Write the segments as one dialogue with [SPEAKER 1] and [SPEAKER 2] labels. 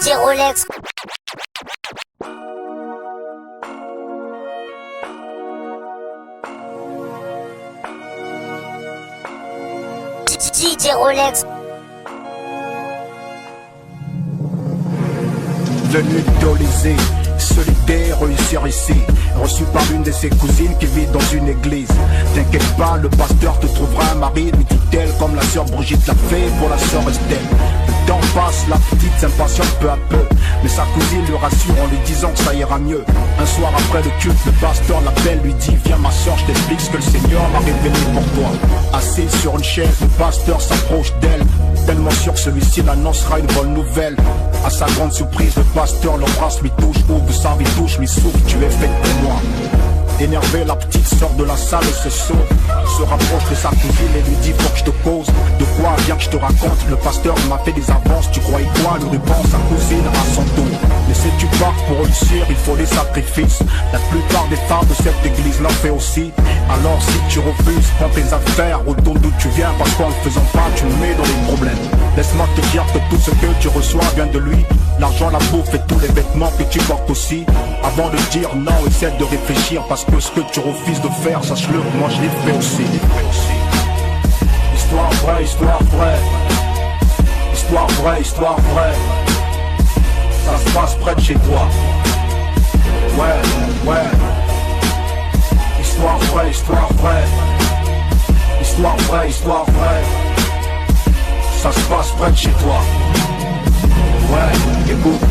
[SPEAKER 1] DJ Rolex. DJ Rolex.
[SPEAKER 2] Venu idoliser, solidaire, réussir ici. Reçu par une de ses cousines qui vit dans une église. T'inquiète pas, le pasteur te trouvera un mari, lui dit-elle, comme la sœur Brigitte l'a fait pour la sœur Estelle. Le temps passe, la petite s'impatiente peu à peu, mais sa cousine le rassure en lui disant que ça ira mieux. Un soir après le culte, le pasteur l'appelle, lui dit: viens ma soeur, je t'explique ce que le Seigneur m'a révélé pour toi. Assis sur une chaise, le pasteur s'approche d'elle, tellement sûr que celui-ci l'annoncera une bonne nouvelle. À sa grande surprise, le pasteur l'embrasse, lui touche, ouvre sa vie, touche, lui souffle: tu es faite pour moi. Énervée, la petite sort de la salle et se sauve, se rapproche de sa cousine et lui dit: faut que je te cause. De quoi viens que je te raconte, le pasteur m'a fait des avances. Tu croyais quoi? Le ruban, sa cousine à son tour. Mais si tu pars pour réussir, il faut des sacrifices. La plupart des femmes de cette église l'ont fait aussi. Alors si tu refuses, prends tes affaires, retourne d'où tu viens, parce qu'en le faisant pas, tu nous mets dans les problèmes. Laisse-moi te dire que tout ce que tu reçois vient de lui. L'argent, la bouffe et tous les vêtements que tu portes aussi. Avant de dire non, essaie de réfléchir, parce que ce que tu refuses de faire, sache-le, moi je l'ai fait aussi. Histoire vraie, histoire vraie. Histoire vraie, histoire vraie. Ça se passe près de chez toi. Ouais, ouais. Histoire vraie, histoire vraie. Histoire vraie, histoire vraie. Ça se passe près de chez toi. Ouais, écoute.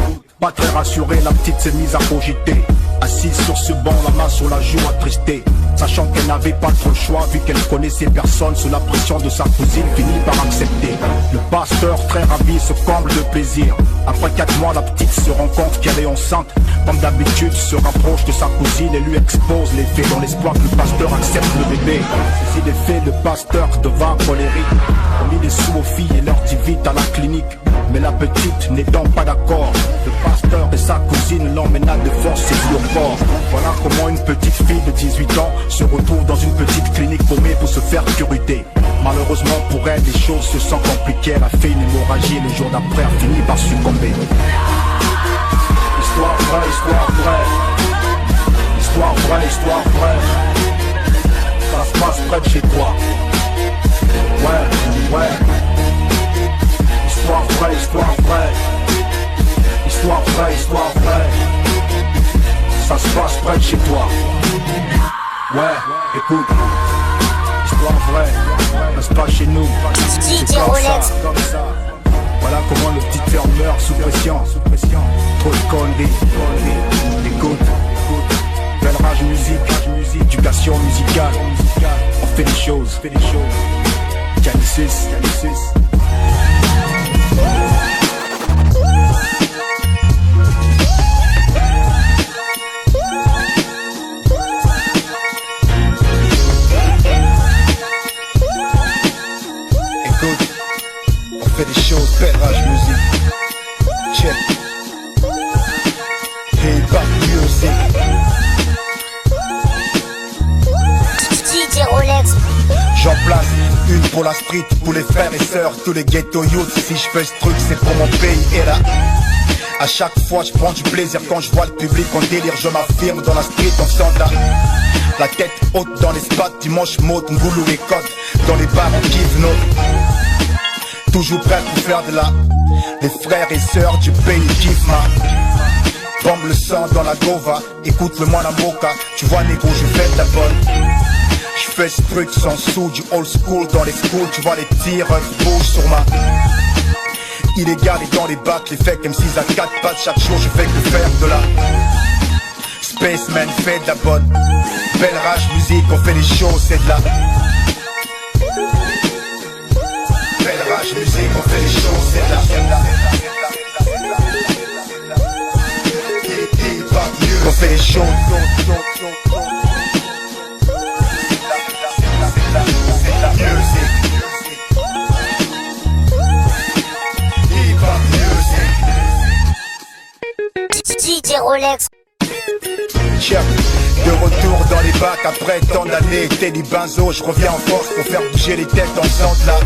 [SPEAKER 2] Pas très rassurée, la petite s'est mise à cogiter. Assise sur ce banc, la main sur la joue attristée, sachant qu'elle n'avait pas trop le choix, vu qu'elle connaissait personne. Sous la pression de sa cousine, finit par accepter. Le pasteur, très ravi, se comble de plaisir. Après 4 mois, la petite se rend compte qu'elle est enceinte. Comme d'habitude, se rapproche de sa cousine et lui expose les faits, dans l'espoir que le pasteur accepte le bébé. Ceci des faits, le pasteur devint colérique. On mit des sous aux filles et leur dit vite à la clinique. Mais la petite n'étant pas d'accord, le pasteur et sa cousine l'emmena de force et au corps. Voilà comment une petite fille de 18 ans se retrouve dans une petite clinique paumée pour se faire curer. Malheureusement pour elle, les choses se sont compliquées. Elle a fait une hémorragie et le jour d'après a fini par succomber. Histoire vraie, histoire vraie. Histoire vraie, histoire vraie. Ça se passe près de chez toi. Ouais, ouais. Histoire vraie, histoire vraie. Histoire vraie, histoire vraie. Ça se passe près de chez toi. Ouais, écoute. Histoire vraie, ça se passe chez nous. C'est comme ça, comme ça. Voilà comment le petit frère meurt sous pression. Trop de conneries. Écoute. Belle rage musique, éducation musicale. On fait des choses. Genesis. Écoute, on fait des choses, belle rage musique. Check. Hip hop music.
[SPEAKER 1] DJ Rolex.
[SPEAKER 2] J'en place une pour la street, pour les frères et sœurs, tous les ghetto youths. Si je fais ce truc, c'est pour mon pays et là. À chaque fois, je prends du plaisir quand je vois le public en délire. Je m'affirme dans la street, on sent la tête haute dans les spots. Dimanche, mode, ngoulou et côte. Dans les bars, on kiffe notre. Toujours prêt pour faire de la. Les frères et sœurs du pays kiffent ma. Bombe le sang dans la gova. Écoute-le-moi la mocha. Tu vois, négro, je fais ta bonne. Je fais ce truc sans sous, du old school dans les schools. Tu vois les petits refs bougent sur ma. Illégal et dans les bacs, les fakes M6 à 4 pattes. Chaque jour je fais que faire de la. Spaceman fait de la bonne. Belle rage musique, on fait les choses, c'est de la. Belle rage musique, on fait les choses, c'est de la. On fait les choses.
[SPEAKER 1] DJ Rolex.
[SPEAKER 2] De retour dans les bacs après tant d'années. Teddy Benzo, je reviens en force pour faire bouger les têtes en centre là.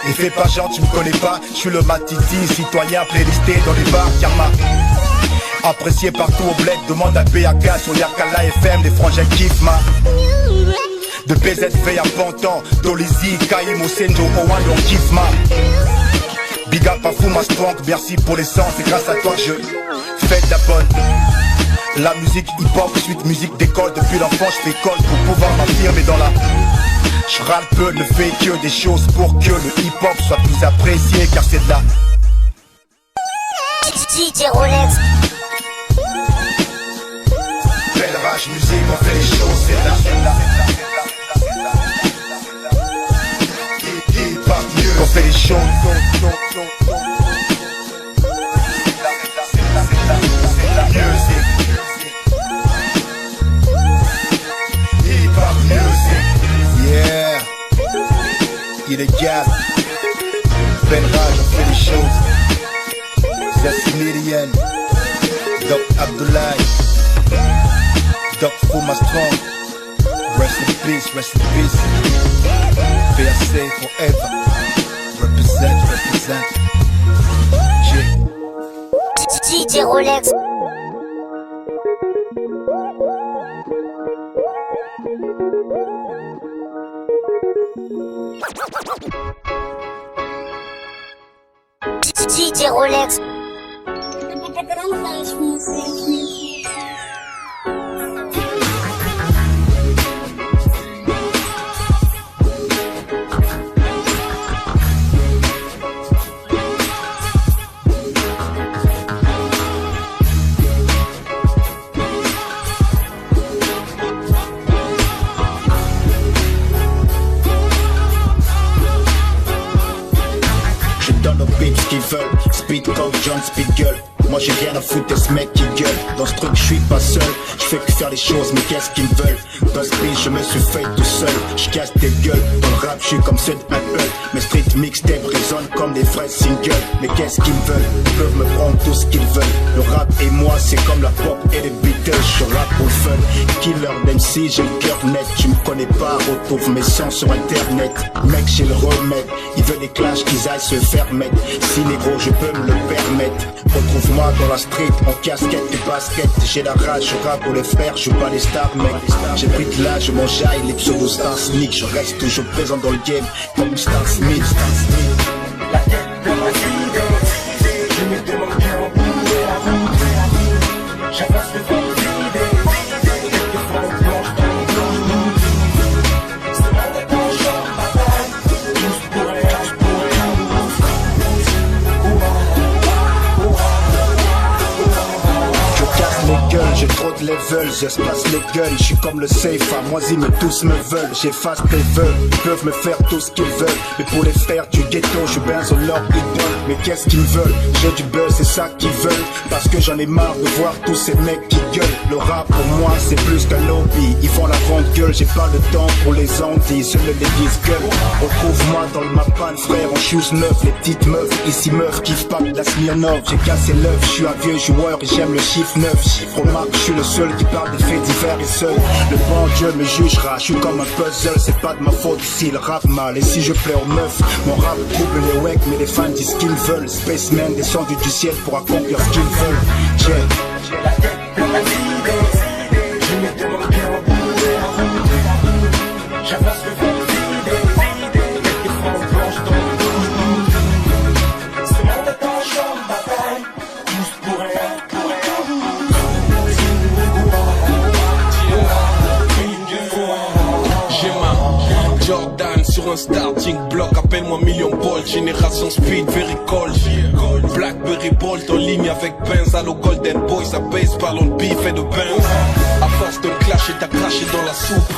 [SPEAKER 2] Et fais pas genre tu me connais pas, je suis le Matiti, citoyen playlisté dans les bars Karma. Apprécié partout au bled, demande à BAK sur Yakala FM, les frangins kiffent ma. De BZV à Pantan, Dolizy, Kaïm, Osenjo, Owan, on kiffe ma. Big up à Fou, ma strong, merci pour l'essence, c'est grâce à toi que je fais de la bonne. La musique hip-hop, suite musique d'école, depuis l'enfant je fais école pour pouvoir m'affirmer dans la. Je râle peu, ne fais que des choses pour que le hip-hop soit plus apprécié, car c'est de la.
[SPEAKER 1] DJ Rolex.
[SPEAKER 2] Belle rage musique, on fait les choses, c'est là. Hip-hop mieux, on fait les choses. Music. Hip-hop music. Yeah. Illégal. Belle rage, on fait les choses. Zassimirian. Doc Abdoulaye. Doc Fuma Strong. Rest in peace, rest in peace. PAC forever. Represent.
[SPEAKER 1] DJ Rolex. DJ Rolex.
[SPEAKER 2] Qu'ils veulent, Speed Coke, John Speed Gueule. Moi j'ai rien à foutre de ce mec qui gueule. Dans ce truc je suis pas seul, je fais que faire les choses, mais qu'est-ce qu'ils veulent? Dans ce pays je me suis fait tout seul. Je casse des gueules, dans le rap je suis comme ceux d'Apple. Mes street mixtapes résonnent comme des vrais singles. Mais qu'est-ce qu'ils veulent? Ils peuvent me prendre tout ce qu'ils veulent. Le rap et moi c'est comme la pop et les Beatles. Je rap pour le fun, killer d'MC, j'ai le cœur net. Tu me connais pas, retrouve mes sons sur internet. Mec j'ai le remède, ils veulent des clashs, qu'ils aillent se faire mettre. Si négro je peux me le permettre. Retrouve-moi dans la street, en casquette et basket. J'ai la rage, je rappe pour les frères, je joue pas les stars mec. J'ai pris de l'âge, je m'enjaille, les pseudo stars sneak. Je reste toujours présent dans le game, comme Star Smith.
[SPEAKER 3] La tête de ma vie, je me demande bien en bout de la route. J'avance devant l'idée, quelques fois on plonge dans le blanc. Ce monde est en champ de bataille, tous pour rien.
[SPEAKER 2] J'ai trop de level, j'espace les gueules. Je suis comme le safe, à moisi mais tous me veulent. J'efface tes vœux, ils peuvent me faire tout ce qu'ils veulent. Mais pour les faire du ghetto, je benzo leur idole. Mais qu'est-ce qu'ils veulent? J'ai du buzz, c'est ça qu'ils veulent. Parce que j'en ai marre de voir tous ces mecs qui gueulent. Le rap pour moi c'est plus qu'un lobby. Ils font la grande gueule, j'ai pas le temps pour les Antilles. Seuls les disent gueule. Retrouve-moi dans le mapan frère, en shoes neufs. Les petites meufs, ici meufs, kiffent pas de la Smirnoff. J'ai cassé l'œuf, je suis un vieux joueur et j'aime le chiffre 9. Remarque, je suis le seul qui parle des faits divers et seul. Le bon Dieu me jugera, je suis comme un puzzle. C'est pas de ma faute si le rap mal. Et si je plais aux meufs, mon rap trouble les wecs. Mais les fans disent ce qu'ils veulent. Spaceman descendu du ciel pour accomplir ce qu'ils veulent.
[SPEAKER 3] J'ai la tête de ma vie, je me demande bien au bout de la route. J'avance devant l'idée, quelques fois on plonge dans le blanc. Ce monde est en champ de bataille, tous pour rien.
[SPEAKER 4] Jordan sur un starting block, appelle-moi Million Bolt, génération speed, very cold. Blackberry Bolt en ligne avec Benz, allo Golden Boy, ça baisse, parlons de bif et de Benz. À force de me clasher, t'as craché dans la soupe.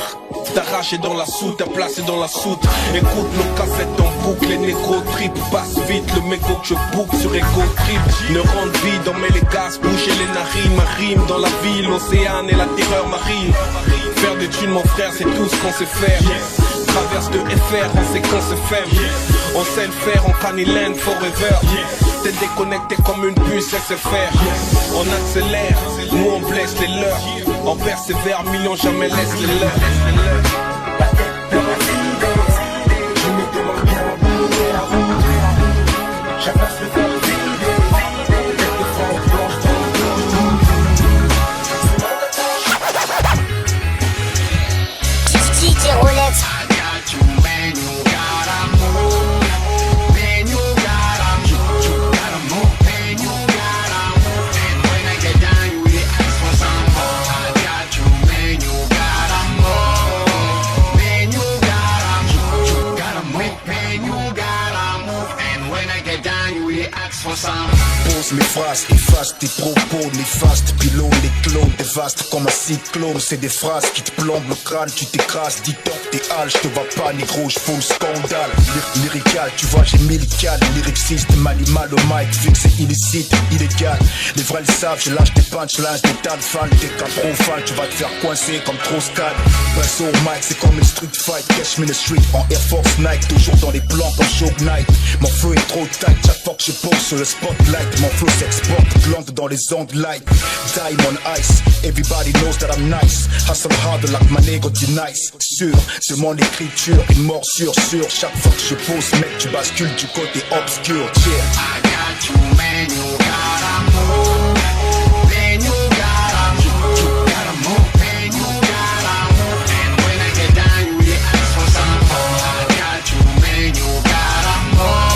[SPEAKER 4] T'as arraché dans la soute, t'as placé dans la soute. Écoute nos cassettes en boucle, les négros trip. Passe vite le mégot que je boucle sur Ego Trip. Ne rentre vide, on met les gaz, bouger les narines. Ma rime dans la ville, l'océan et la terreur marine. Faire des thunes mon frère, c'est tout ce qu'on sait faire. Traverse de FR, on sait qu'on sait faire. On sait le faire, on Candyland forever. T'es déconnecté comme une puce SFR. On accélère, nous on blesse les leurs. On persévère, millions jamais laisse les leurs.
[SPEAKER 3] La tête de ma vie, je me demande bien au bout de la route. j'avance le corps vidé. Quelques francs blanches dans le
[SPEAKER 1] DJ Rolex.
[SPEAKER 2] Pose mes phrases, efface tes propos néfastes. Pylône, les clones dévastent comme un cyclone. C'est des phrases qui te plombent le crâne, tu t'écrases. Dis donc t'es hal, je te vois pas négro, je fous le scandale. Lyrical, tu vois j'ai mis les cales. Lyriciste, manimal au mic, vu que c'est illicite, illégal. Les vrais le savent, je lâche des punchlines, des tas de fans. T'es qu'un profane, tu vas te faire coincer comme Troscad. Basse au mic, c'est comme une street fight. Cash me the street en Air Force Nike. Toujours dans les plans comme Show Knight. Mon flow est trop tight, chaque fois que je pose sur le spotlight. Mon flow s'exporte, plante dans les ondes light. Diamond ice, everybody knows that I'm nice. Hustle hard like my nigga nice. Sûr, c'est mon écriture, une morsure sûre. Chaque fois que je pose, mec, tu bascules du côté obscur. Yeah.
[SPEAKER 3] I got you, man, you gotta move. Man, you gotta move. You gotta move, man, you gotta move. And when I get down, you really ask for some more. I got you, man, you gotta move.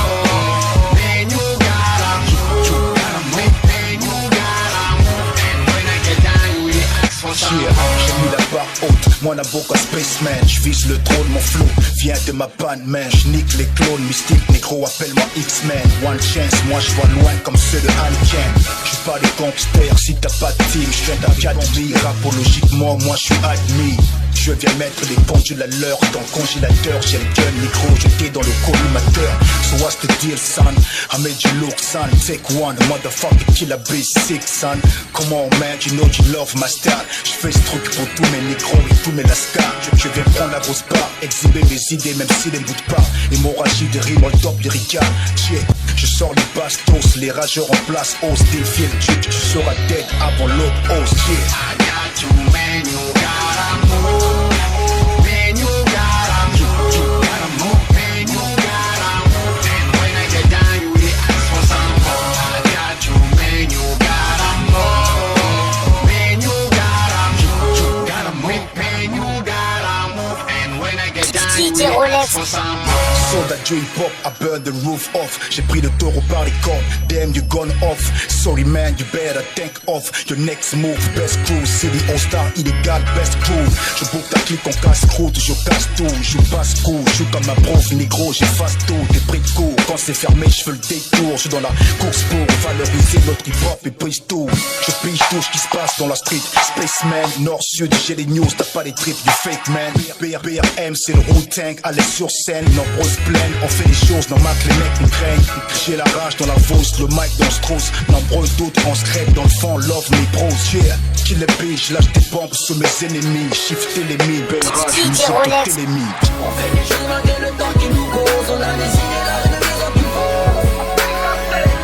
[SPEAKER 3] Man, you gotta move. You gotta move, man, you gotta move. And when I get down, you really ask for some
[SPEAKER 2] Yeah,
[SPEAKER 3] more.
[SPEAKER 2] j'ai mis la barre haute, moi n'avocat spaceman. J'vise le trône, mon flow vient de ma panne, man. J'nique les clones mystiques, négro, appelle-moi X-Men. One chance, moi j'vois loin comme ceux de Anakin. J'suis pas des gangsters, si t'as pas de team. J'viens d'académie, rapologiquement, moi j'suis admis. Je viens mettre les pendules à l'heure dans le congélateur. J'ai le gun, micro, jeté dans le collimateur. So what's the deal, son? I made you look, son. Take one, motherfucker, kill a bitch, sick, son. Come on, man, you know you love my style. J'fais ce truc pour tous mes micros et tous mes lascars. Je viens prendre la grosse part, exhiber mes idées, même si les boutent pas. Hémorragie de rime, on top lyrical. Yeah. Je sors les bastos, les rageurs en place, hausse, défier le truc, tu seras dead avant l'autre hausse, yeah.
[SPEAKER 3] I got you, man, you gotta move. Man, you gotta move. You gotta move, man, you gotta move. And when I get down, you really ask for some more. I got you, man, you gotta move. Man, you gotta move. You gotta move, man, you gotta move. And when I get down, you
[SPEAKER 1] DJ
[SPEAKER 3] really
[SPEAKER 1] Rolex.
[SPEAKER 3] ask for some more.
[SPEAKER 2] Soldat du hip-hop, I burn the roof off. J'ai pris le taureau par les cornes, damn you gone off. Sorry man, you better think of your next move. Best crew, city all-star, illégal, best crew. Je boucle ta clique en casse-croûte, je casse tout. Je passe coup, je suis comme un prof négro, j'efface tout. Des prix de cours, quand c'est fermé, je fais le détour. Je suis dans la course pour valoriser notre hip-hop et prise tout. Je pige tout ce qui se passe dans la street. Spaceman, nord-sud, j'ai les news, t'as pas les trips du fake man. BRM, c'est le Wu-Tang, allez sur scène, nombreuses plaines, on fait les choses, non que les mecs nous craignent. J'ai la rage dans la voice, le mic dans le strauss. Nombreux d'autres en secret, dans le fond, love mes pros, yeah. Kill les bitch, lâche des bombes sur mes ennemis. Shifter les mi, belle rage,
[SPEAKER 1] DJ
[SPEAKER 2] musique
[SPEAKER 1] Rolex.
[SPEAKER 2] de télémie.
[SPEAKER 5] On fait les choses malgré le temps qui nous cause. On a des idées là de plus en plus fortes.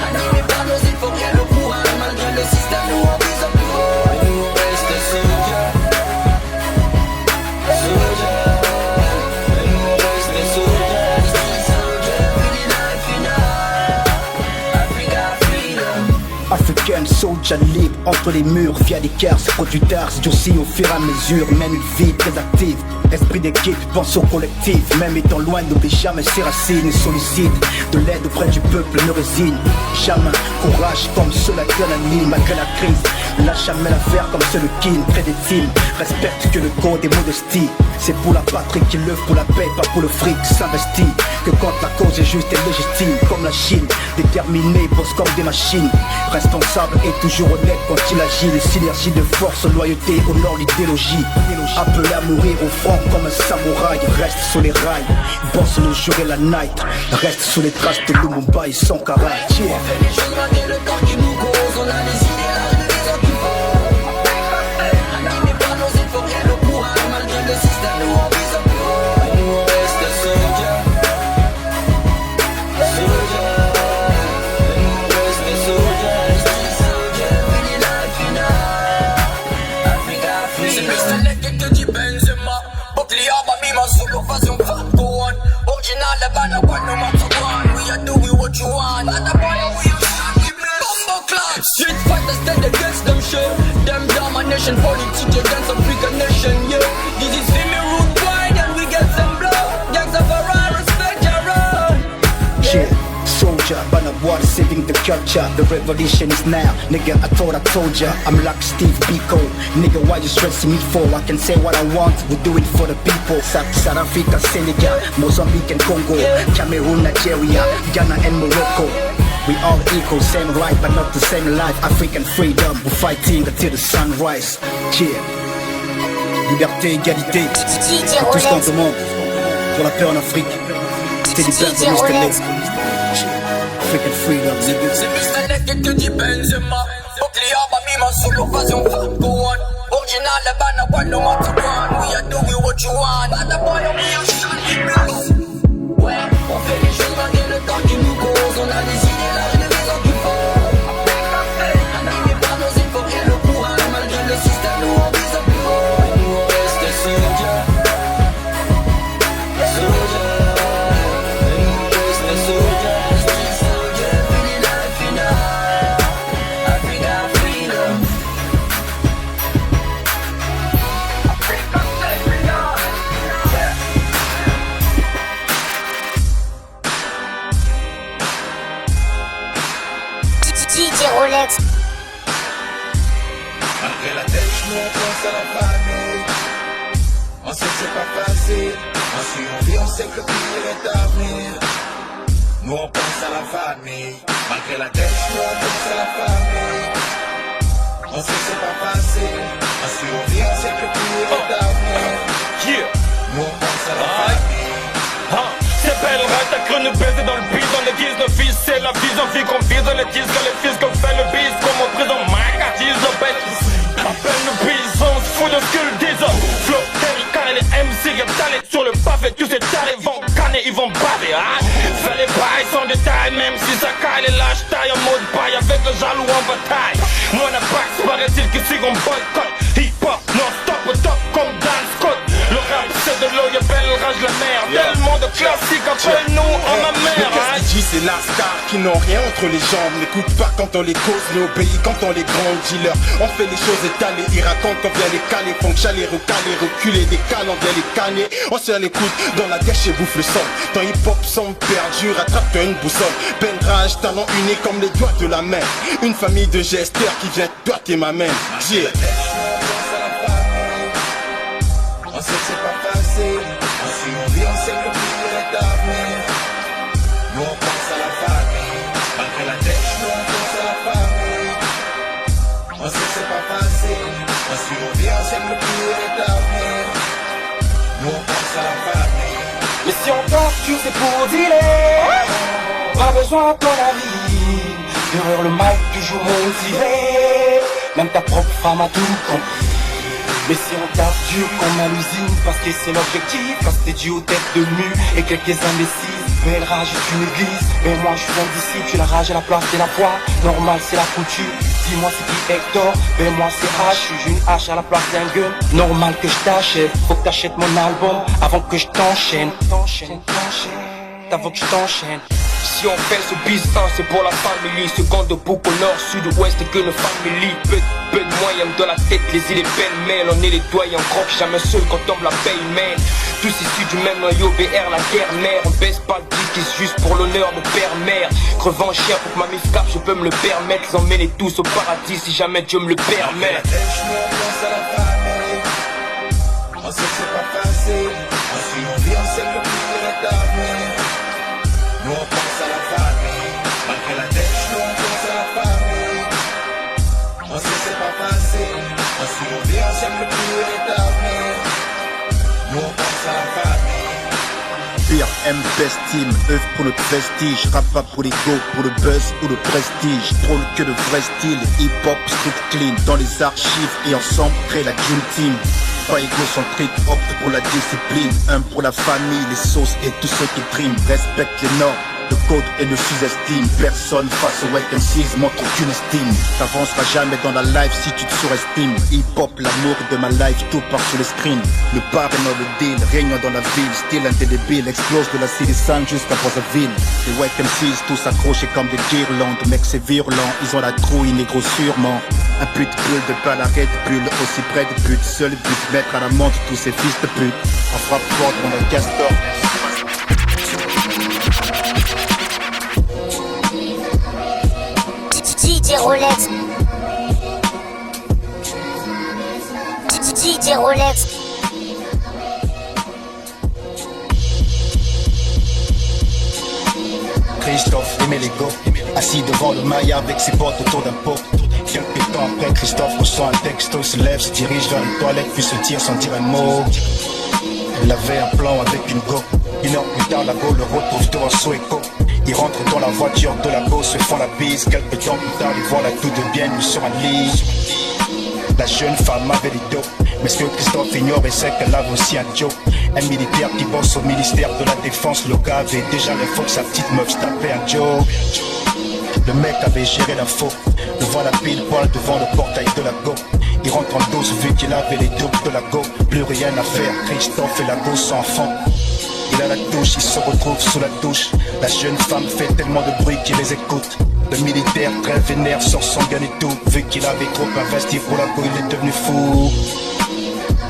[SPEAKER 5] Animés par nos îles, faut rien le pouvoir. Malgré le système, nous on vise en plus fort. Et nous on reste soldiers. Soldiers. Et nous on reste soldiers. Soldiers, really life final. Africa freedom.
[SPEAKER 2] African soldier libre entre les murs via des cars, c'est produit tard, c'est durci au fur et à mesure, mène une vie très active. Esprit d'équipe, pense au collectif, même étant loin, n'oublie jamais ses racines et sollicite de l'aide auprès du peuple, ne résigne jamais. Courage comme ceux la anime malgré la crise. Lâche jamais l'affaire comme ceux le kin, près des teams. Respecte que le code est modestie. C'est pour la patrie qu'il l'œuvre pour la paix, pas pour le fric, s'investit. Que quand la cause est juste et légitime, comme la Chine, déterminé, bosse comme des machines. Responsable et toujours honnête quand il agit. Les synergies de force, loyauté, honore l'idéologie. Appelé à mourir au front comme un samouraï. Reste sur les rails, bosse le jour et la night. Reste sous les traces de Lumumba et son caraï.
[SPEAKER 5] On fait les choses malgré le temps qui nous cause. On a des idées là de plus en plus fortes. Animés par nos îles, faut rien le pouvoir. Malgré le système, nous on vise en plus fort. Et nous on reste soldiers. Soldiers. Et nous on reste soldiers. Soldiers, really life final. Africa freedom. C'est Mr. Leg que dit Benzema. Buckley Abba, me my solo façon fat go on. Original, the band of one, no matter what. We are doing what you one. But the boy we you shot him bumbo clock. Street fighters stand against them shit. Them domination politics against African nation, yeah. This is Femi Rude Boy, then we get some blow. Gangs of Iran, respect your own.
[SPEAKER 2] Yeah, soldier, Banabwal saving the culture. The revolution is now, nigga, I thought I told ya. I'm like Steve Biko, nigga, why you stressing me for? I can say what I want, we do it for the people. South Africa, Senegal, Mozambique and Congo, Cameroon, Nigeria, Ghana and Morocco. We all equal, same right but not the same life. African freedom, we're fighting until the sunrise. Yeah, liberté, égalité,
[SPEAKER 1] DJ
[SPEAKER 2] c'est tout ce qu'on
[SPEAKER 1] Rolex.
[SPEAKER 2] demande. Pour la paix en Afrique, c'est du
[SPEAKER 1] DJ
[SPEAKER 2] peuple
[SPEAKER 1] Rolex.
[SPEAKER 2] African freedom, nigga.
[SPEAKER 5] C'est Mr. Naked que dit Benzema. Nuclear, but me man solo occasion from go on. Original, the banner, one no matter one. We are doing what you want. But the boy, we are shooting blows. Ouais, on fait les choses malgré le temps qui nous cause. On a des idées, la rénovation qu'il faut. N'animez pas nos efforts et le courage. Malgré le système, nous on vise au plus haut. Et nous on reste soldiers. Soldiers. Et nous on reste soldiers. Street soldiers. Fini la finale. Africa freedom. Africa freedom.
[SPEAKER 1] DJ Rolex.
[SPEAKER 3] Malgré la tête, nous on pense à la famille. On sait que c'est pas facile. On survit, on sait que le pire est à venir. Nous on pense à la famille. Malgré la tête, nous on pense à la famille. On sait que c'est pas facile. On survit, on sait que le pire est à venir.
[SPEAKER 4] Yeah.
[SPEAKER 3] Nous on pense à la famille.
[SPEAKER 4] C'est belle, t'as cru nous baiser dans le bise, dans l'église, le fils, c'est la vision, vie qu'on vise, on les tise, que les fils qu'on fait le bise, comme en prison, magatise, le bête. Appelle le bise, on se fout de ce qu'ils disent. Flow, Terry, Cannes, les MC, y'a talent sur le pavé, tous ces tarés vont canner, ils vont baver, hein. Fais les bails sans détail, même si ça caille, les lâches taille en mode bail, avec le jaloux en bataille. Moi, la bax, paraît-il que si on boycott, hip-hop, non-stop, au top, comme Dan Scott. Le rap, c'est de l'eau, y'a belle rage la mer. Tellement de classiques, appelle-nous en ma mère.
[SPEAKER 6] Qu'est-ce qu'ils disent, c'est la star qui n'ont rien entre les jambes. N'écoute pas quand on les cause, mais obéit quand on les grands dealers. On fait les choses étalées, ils racontent qu'on vient les caler. Font que j'allais recaler, reculer, décale, on vient les canner. On se l'écoute, dans la gâche et bouffe le son. Ton hip-hop semble perdu, rattrape-toi une boussole. Peine rage, talent uni comme les doigts de la main. Une famille de gesteurs qui vient doigter ma main. Yeah.
[SPEAKER 3] On sait que c'est pas facile. On survit, on sait que le pire est à venir. Nous on pense à la famille. Malgré la tête, nous on pense à la famille. On sait que c'est pas facile. On survit, on sait que le pire est à venir. Nous on pense à la famille.
[SPEAKER 5] Mais si on torture, c'est pour dealer. Pas besoin de ton avis. Derrière le mic, toujours motivé. Même ta propre femme a tout compris. Mais si on tape dur comme à l'usine, parce que c'est l'objectif, parce que t'es dû aux têtes de mue et quelques indécises. Belle rage est une église, mais moi je suis indisciple, tu la rage à la place de la voix. Normal c'est la couture, dis-moi c'est qui Hector, ben moi c'est H, j'ai une hache à la place d'un gun. Normal que je t'achète, faut que t'achètes mon album avant que je t'enchaîne. T'avant que je t'enchaîne. Si on fait ce business, c'est pour la famille. Seconde boucle au nord, sud, ouest que nos familles. Peu de moyens de la tête, les idées pêle-mêle. On est les doyens, on croque jamais seul quand tombe la paye mène. Tous issus du même noyau, BR, la guerre mère. On baisse pas le dick, juste pour l'honneur de père-mère. Crevant cher pour que ma mif cap, je peux me le permettre. Les emmener tous au paradis si jamais Dieu me le permet.
[SPEAKER 3] On pense à la famille. On sait que c'est pas facile. On survit, on sait que le pire est à venir. Nous on pense à la famille. Malgré la tête, nous on pense à la famille. On sait que c'est pas facile. On survit, on sait que le pire est à venir. Nous on pense à la famille.
[SPEAKER 2] Pire, M Best Team, œuvre pour le prestige, rap pas pour l'ego, pour le buzz ou le prestige. Drôle que le vrai style, hip-hop street clean, dans les archives et ensemble crée la Dream Team. Pas égocentrique, opte pour la discipline, un pour la famille, les sauces et tous ceux qui priment. Respecte les normes, de code et ne sous-estime personne face au Wake MCs, montre aucune estime. T'avanceras jamais dans la life si tu te surestimes. Hip-hop, l'amour de ma life, tout part sur le screen. Le bar est dans le deal, régnant dans la ville. Style indélébile, explose de la City 5 jusqu'à Brazzaville. Les Wake MCs, tous accrochés comme des guirlandes. Mec, c'est virulent, ils ont la trouille, négro sûrement. Un pute bulle de pas l'arrêt de bulle, aussi près de pute. Seul but, mettre à la montre tous ces fils de pute. On frappe fort dans le castor.
[SPEAKER 1] DJ Rolex. DJ Rolex.
[SPEAKER 2] Christophe aimait les go, assis devant le maillard avec ses potes autour d'un pot. Quelques temps après, Christophe reçoit un texto, il se lève, se dirige vers les toilettes, puis se tire sans dire un mot. Il avait un plan avec une go. Une heure plus tard, la go le retrouve devant Sueco. Il rentre dans la voiture de la go, se font la bise. Quelques temps plus tard, il voit la tout de bien lui sur un lit. La jeune femme avait les dos, mais ce que Christophe ignore, c'est qu'elle avait aussi un Joe. Un militaire qui bosse au ministère de la Défense. Le gars avait déjà l'info que sa petite meuf se tapait un Joe. Le mec avait géré l'info. Le voilà pile poil devant le portail de la go. Il rentre en dose vu qu'il avait les dopes de la go. Plus rien à faire, Christophe et la go sans fond. Il a la douche, il se retrouve sous la douche. La jeune femme fait tellement de bruit qu'il les écoute. Le militaire très vénère sort son gun et tout. Vu qu'il avait trop investi pour la go, il est devenu fou.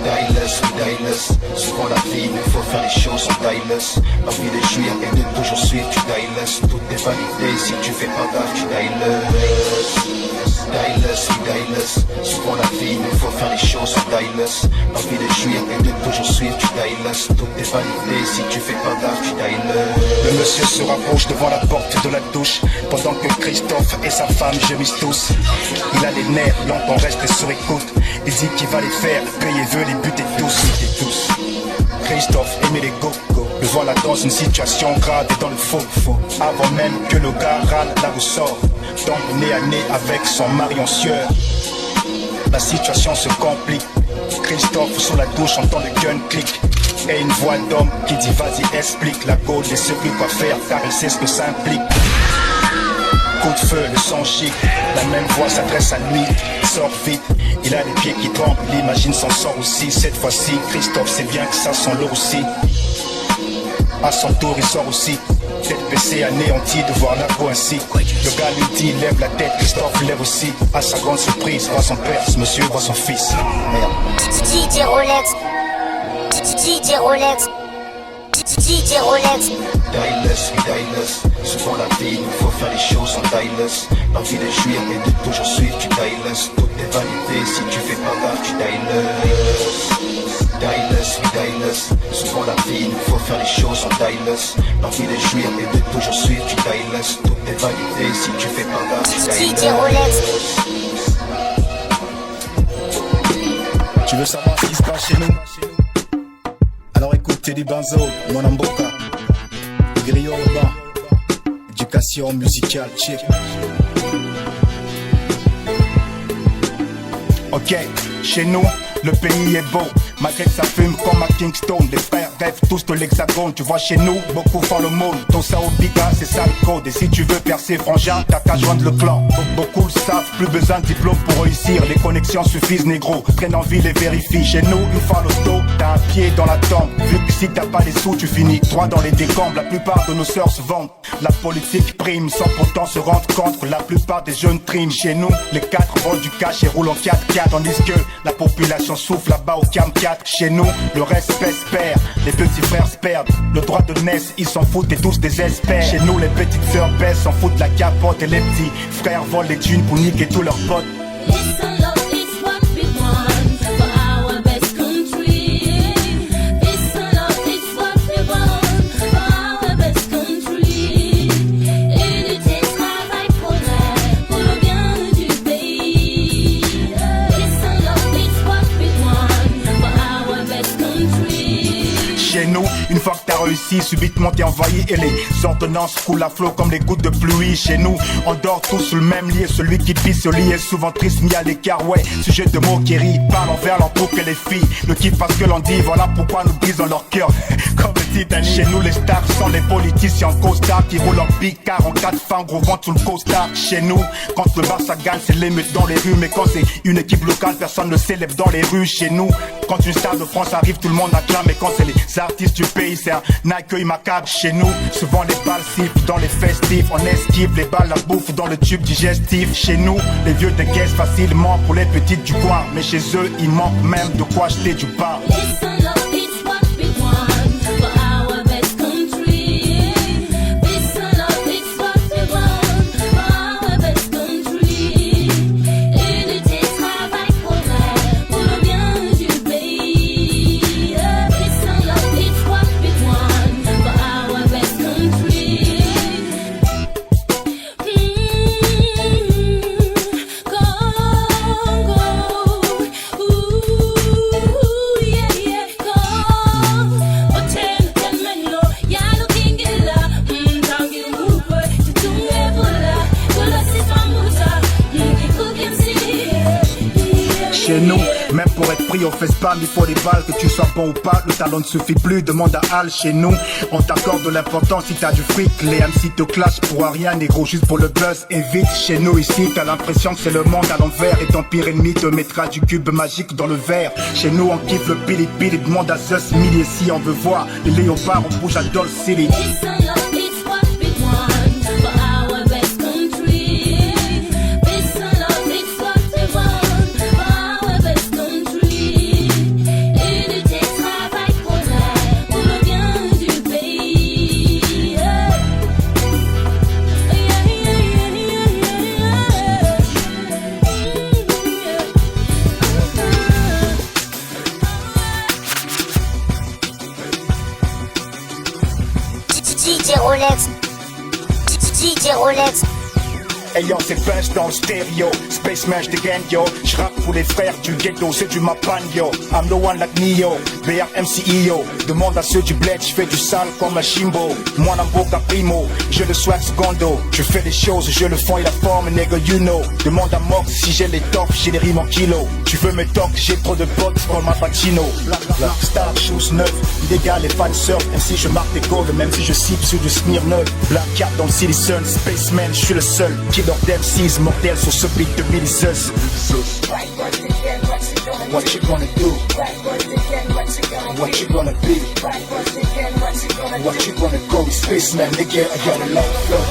[SPEAKER 2] Die-less, we die-less. Souvent la vie, il faut faire les choses en die-less. Envie de jouir et de toujours suivre, tu die-less. Tout est validé, si tu fais pas gaffe, tu die-less. Die-less, we die-less. Souvent la vie, il faut faire les choses en die-less. Envie de jouir et de toujours suivre, tu die-less. Tout est validé, si tu fais pas gaffe, tu die-less. Le monsieur se rapproche devant la porte de la douche, pendant que Christophe et sa femme gémissent tous. Il a les nerfs, l'entend rester sur écoute. Il dit qu'il va les faire, payer veut les buter tous. Christophe aimait les go. Le voilà dans une situation grave et dans le faux. Avant même que le gars râle, la ressort. Donc nez à nez avec son mari en sueur. La situation se complique. Christophe sous la douche entend le gun clic. Et une voix d'homme qui dit vas-y explique. La go ne sait plus quoi faire car elle sait ce que ça implique. Coup de feu, le son chic. La même voix s'adresse à lui. Il sort vite, il a les pieds qui tremblent. Il imagine s'en sort aussi. Cette fois-ci, Christophe sait bien que ça sent l'eau aussi. À son tour, il sort aussi. Tête baissée, anéanti de voir la go ainsi. Le gars lui dit, lève la tête, Christophe lève aussi. À sa grande surprise, voit son père, ce monsieur voit son fils. Merde.
[SPEAKER 1] DJ Rolex. DJ Rolex. DJ Rolex.
[SPEAKER 2] Die-less, we die-less. Souvent la vie, il faut faire les choses en die-less. L'envie de jouir et de toujours suivre, tu die-less. Tout est validé, si tu fais pas gaffe, tu die-less. Die-less, we die-less. Souvent la vie, il faut faire les choses en die-less. L'envie de jouir et de toujours suivre, tu die-less. Tout est validé, si tu fais pas gaffe, tu die-less.
[SPEAKER 1] DJ Rolex.
[SPEAKER 2] Tu veux savoir ce qui se passe chez nous? Alors écoute Teddy Benzo, Mon Amboka, Griot Urbain, éducation musicale, check. Ok, chez nous, le pays est beau. Malgré que ça fume comme à Kingston. Les frères rêvent tous de l'hexagone. Tu vois chez nous, beaucoup font le monde. Ton ça au biga, c'est ça le code. Et si tu veux percer frangin, t'as qu'à joindre le clan. Beaucoup le savent, plus besoin de diplôme pour réussir. Les connexions suffisent négro, traîne en ville et vérifie. Chez nous, une fois l'auto, t'as un pied dans la tombe. Vu que si t'as pas les sous, tu finis droit dans les décombres. La plupart de nos sœurs se vendent. La politique prime sans pourtant se rendre compte que la plupart des jeunes triment. Chez nous, les 4 volent du cash et roulent en 4x4. Tandis que la population souffle là-bas au Cam 4. Chez nous, le respect se perd, les petits frères se perdent. Le droit de naissance, ils s'en foutent et tous désespèrent. Chez nous, les petites sœurs baissent, s'en foutent de la capote. Et les petits frères volent les thunes pour niquer tous leurs potes. Chez nous, une fois que t'as réussi, subitement t'es envahi et les ordonnances coulent à flot comme les gouttes de pluie. Chez nous, on dort tous sous le même lit et celui qui pisse au lit est souvent triste, mis à l'écart. Ouais, sujet de mots qui rit, parle envers l'entour que les filles. Le kiff parce que l'on dit, voilà pourquoi nous brisons leur cœur. Comme Titanic. Chez nous les stars sont les politiciens en costard qui roulent en picard en 4 fins gros vent sous le costard. Chez nous, quand le Barça gagne, c'est l'émeute dans les rues. Mais quand c'est une équipe locale, personne ne célèbre dans les rues. Chez nous, quand une star de France arrive, tout le monde acclame. Et quand c'est les artistes du pays, c'est un accueil macabre. Chez nous, souvent les balles sifflent dans les festifs. On esquive les balles, la bouffe dans le tube digestif. Chez nous, les vieux décaissent facilement pour les petites du coin. Mais chez eux, il manque même de quoi acheter du pain. Chez nous, même pour être pris au fesse-palme, il faut des balles, que tu sois bon ou pas, le talent ne suffit plus, demande à Al. Chez nous, on t'accorde de l'importance si t'as du fric, les MC te clashent pour rien, négro, juste pour le buzz, et vite. Chez nous ici, t'as l'impression que c'est le monde à l'envers, et ton pire ennemi te mettra du cube magique dans le verre. Chez nous, on kiffe le pili-pili, demande à Zeus, milliers si on veut voir les léopards, on bouge à Doll City.
[SPEAKER 1] DJ Rolex, DJ Rolex.
[SPEAKER 2] Ayant ses pinces dans le stéréo, Spaceman j'dégaine yo. J'rappe pour les frères du ghetto, c'est du mapan yo. I'm the one like Neo, BRMCEO. Demande à ceux du bled, j'fais du sale comme un Shimbo. Moi Namboka Primo, j'ai le swag secondo. Je fais des choses, je le fond et la forme, nigga you know. Demande à Mox si j'ai les tops, j'ai les rimes en kilo. Tu veux me talk, j'ai trop de potes, comme ma Pacino. Star shoes neuf, dégâts les fans surf. Même si je marque des goals, même si je cible sur du smear neuf. Black Cat dans le City Sun, Spaceman, je suis le seul. Killer d'MCs, mortel sur ce beat de Billy Sus. What you gonna do? What you gonna be? What you gonna go? Spaceman, nigga, I got a long flow.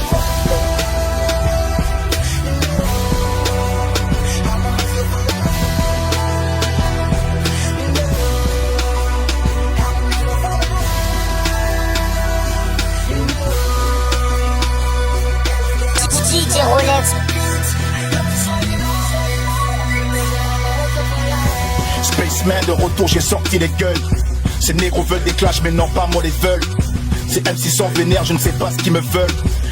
[SPEAKER 1] DJ Rolex.
[SPEAKER 2] Spaceman de retour, j'ai sorti les gueules. Ces négros veulent des clashs, mais non pas moi les veulent. Ces MC sont vénères, je ne sais pas ce qu'ils me veulent.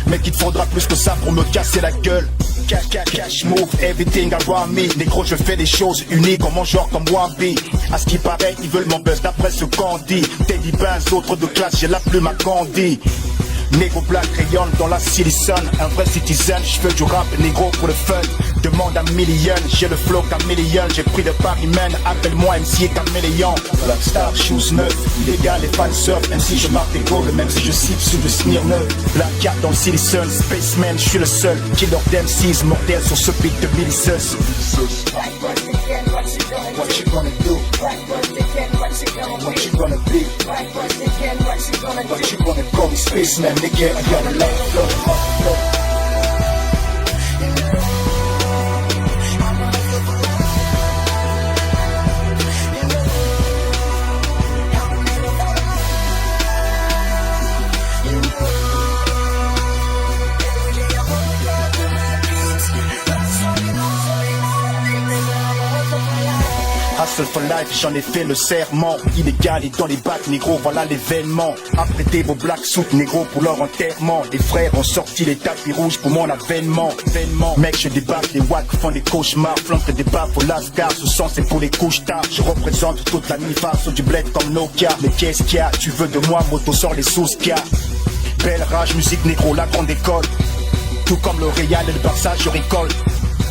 [SPEAKER 2] Mais qu'il te faudra plus que ça pour me casser la gueule. Cash, move, everything around me. Négro, je fais des choses uniques en mon genre comme Wambi. À ce qui paraît, ils veulent mon buzz d'après ce qu'on dit. Teddy Benz, autres de classe, j'ai la plume à Candy. Négro black rayon dans la City Sun. Un vrai citizen, je fais du rap négro pour le fun. Demande à million, j'ai le flow caméléon. J'ai pris de Paris man, appelle-moi MC et caméléon. Black Star, shoes neuf, illégal les fans surf. Même si je marque des goals, même si je cible sur du smear neuf. Black Cat dans le City Sun, Spaceman, je suis le seul. Killer d'MCs, mortel sur ce beat de Billy Sus. What you gonna do? What you gonna be? What you gonna go? Spaceman, nigga, I got a long flow. Hustle for life, j'en ai fait le serment. Illégal et dans les bacs, négro, voilà l'événement. Apprêtez vos black suits, négro, pour leur enterrement. Les frères ont sorti les tapis rouges pour mon avènement. Mec, je débarque, les wacks font des cauchemars. Flanque des baffes au lascar, ce sang c'est pour les couches tard. Je représente toute la mi-face sur du bled comme Nokia. Mais qu'est-ce qu'il y a? Tu veux de moi, moto sort les sous qu'il y a. Belle rage, musique négro, la grande école. Tout comme le Real et le Barça, je récolte.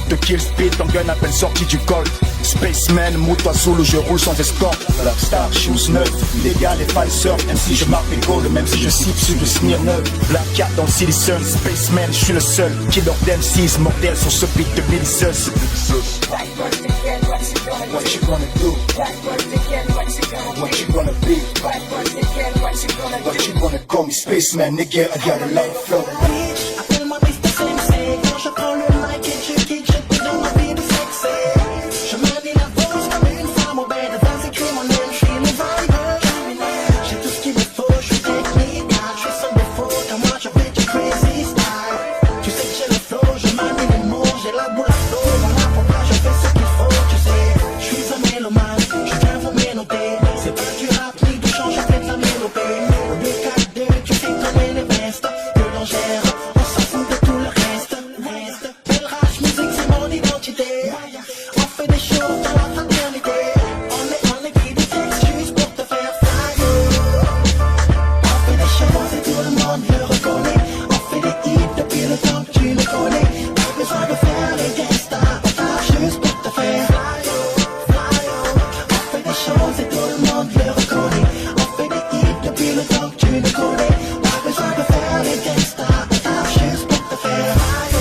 [SPEAKER 2] te kill speed, ton gun à peine sorti du colt. Spaceman, mouton Zulu, je roule sans escorte. Blackstar, shoes neuf, illégal et file surf. Même si je marque les goals, même si je cible sur le smear neuf. Black Cat dans le City Sun, Spaceman, je suis le seul qui dort d'M6, mortel sur ce beat de Miliceus. What you gonna do? What you gonna be? What you gonna call me? Spaceman, nigga, I got a lot of flow.
[SPEAKER 7] Appelle moi Mr. Sensei. Quand je prends le mic et je kick, je peux dans ma vie de sexy. Je manie la force comme une femme au bed. Dans écrit mon nom, je suis le vibe. J'ai tout ce qu'il me faut, je suis technique. Je suis sans défaut, car moi je fais du crazy style. Tu sais que j'ai le flow, je manie les mots. J'ai la boule à flot, voilà pourquoi je fais ce qu'il faut. Tu sais, je suis un mélomane, je viens vous ménoter. C'est pas du rap ni du chant, je fais de la mélopée. Le B4-2, tu sais connais les bestes. Que l'on gère, on s'en fout de tout le reste. Belle rage, musique, c'est mon identité. On fait des choses dans la fraternité. On écrit des textes juste pour te faire flyer. On fait des choses et tout le monde le reconnaît. On fait des hits depuis le temps que tu le connais. Pas besoin de faire les gangsters, on t'a juste pour te faire flyer. On fait des choses et tout le monde le reconnaît. On fait des hits depuis le temps que tu le connais. Pas besoin de faire les gangsters, on t'a juste pour te faire flyer.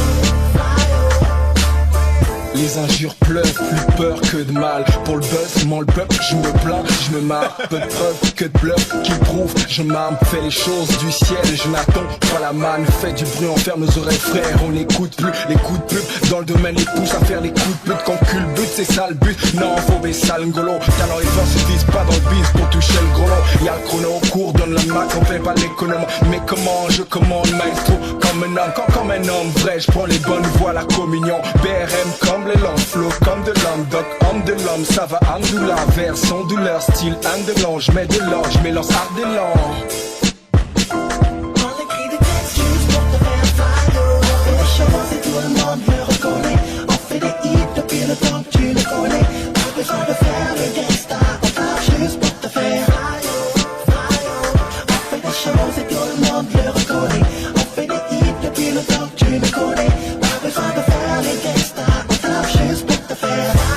[SPEAKER 4] Les injures pleuvent, plus peur que de mal. Pour le buzz, le peuple, je me plains, je me marre. Peu de preuves, que de bluff qui prouvent. Je m'arme, fais les choses du ciel. Je n'attends pas la manne, fais du bruit, on ferme nos oreilles, frère. On n'écoute plus les coups de pub. Dans le domaine, les pousse à faire les coups de pute. Quand cul but, c'est ça le but. Non, faut baisser sale ngolo. Talent et force se disent pas dans le biz pour toucher le gros lot. Y'a le chrono au cours, donne la max, on fait pas l'économe. Mais comment je commande, maestro, comme un homme, comme un homme vrai. Je prends les bonnes voies, la communion. BRM comme les langues, flow comme de l'homme, doc, homme de l'homme, ça va, Amdoula, vers son douleur, style, âme de l'ange, je mets de l'or, je mélange art de l'an.
[SPEAKER 7] On écrit des textes juste pour te faire flyer. On fait des choses et tout le monde le reconnaît. On fait des hits depuis le temps que tu le connais. Pas besoin de faire le gangsta, on t'a juste pour te faire flyer. On fait des choses et tout le monde le reconnaît. On fait des hits depuis le temps que tu le connais. Pas besoin de faire les gangsta, on t'a juste pour te faire flyer.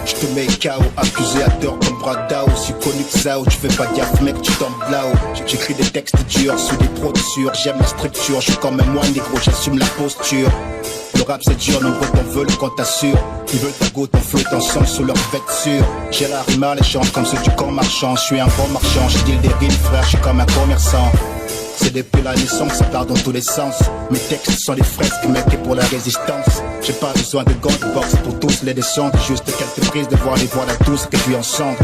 [SPEAKER 2] Je te mets KO, accusé à tort comme Bradao. Si connu que ça, tu fais pas gaffe mec, tu tombes là-haut. J'écris des textes durs sous des prods sûrs. J'aime la structure, je suis comme un moine négro, j'assume la posture. Le rap c'est dur, nombreux t'en veulent quand t'assures. Ils veulent ta go, ton flow, ton sang sous leur vêture. J'ai la rime alléchante comme ceux du camp marchand. Je suis un bon marchand, je deal des rimes frère, je suis comme un commerçant. C'est depuis la naissance, ça part dans tous les sens. Mes textes sont des fresques, mec, et pour la résistance. J'ai pas besoin de gants de boxe pour tous les descendre. Juste quelques prises de voir les voiles à tous que tu ensemble.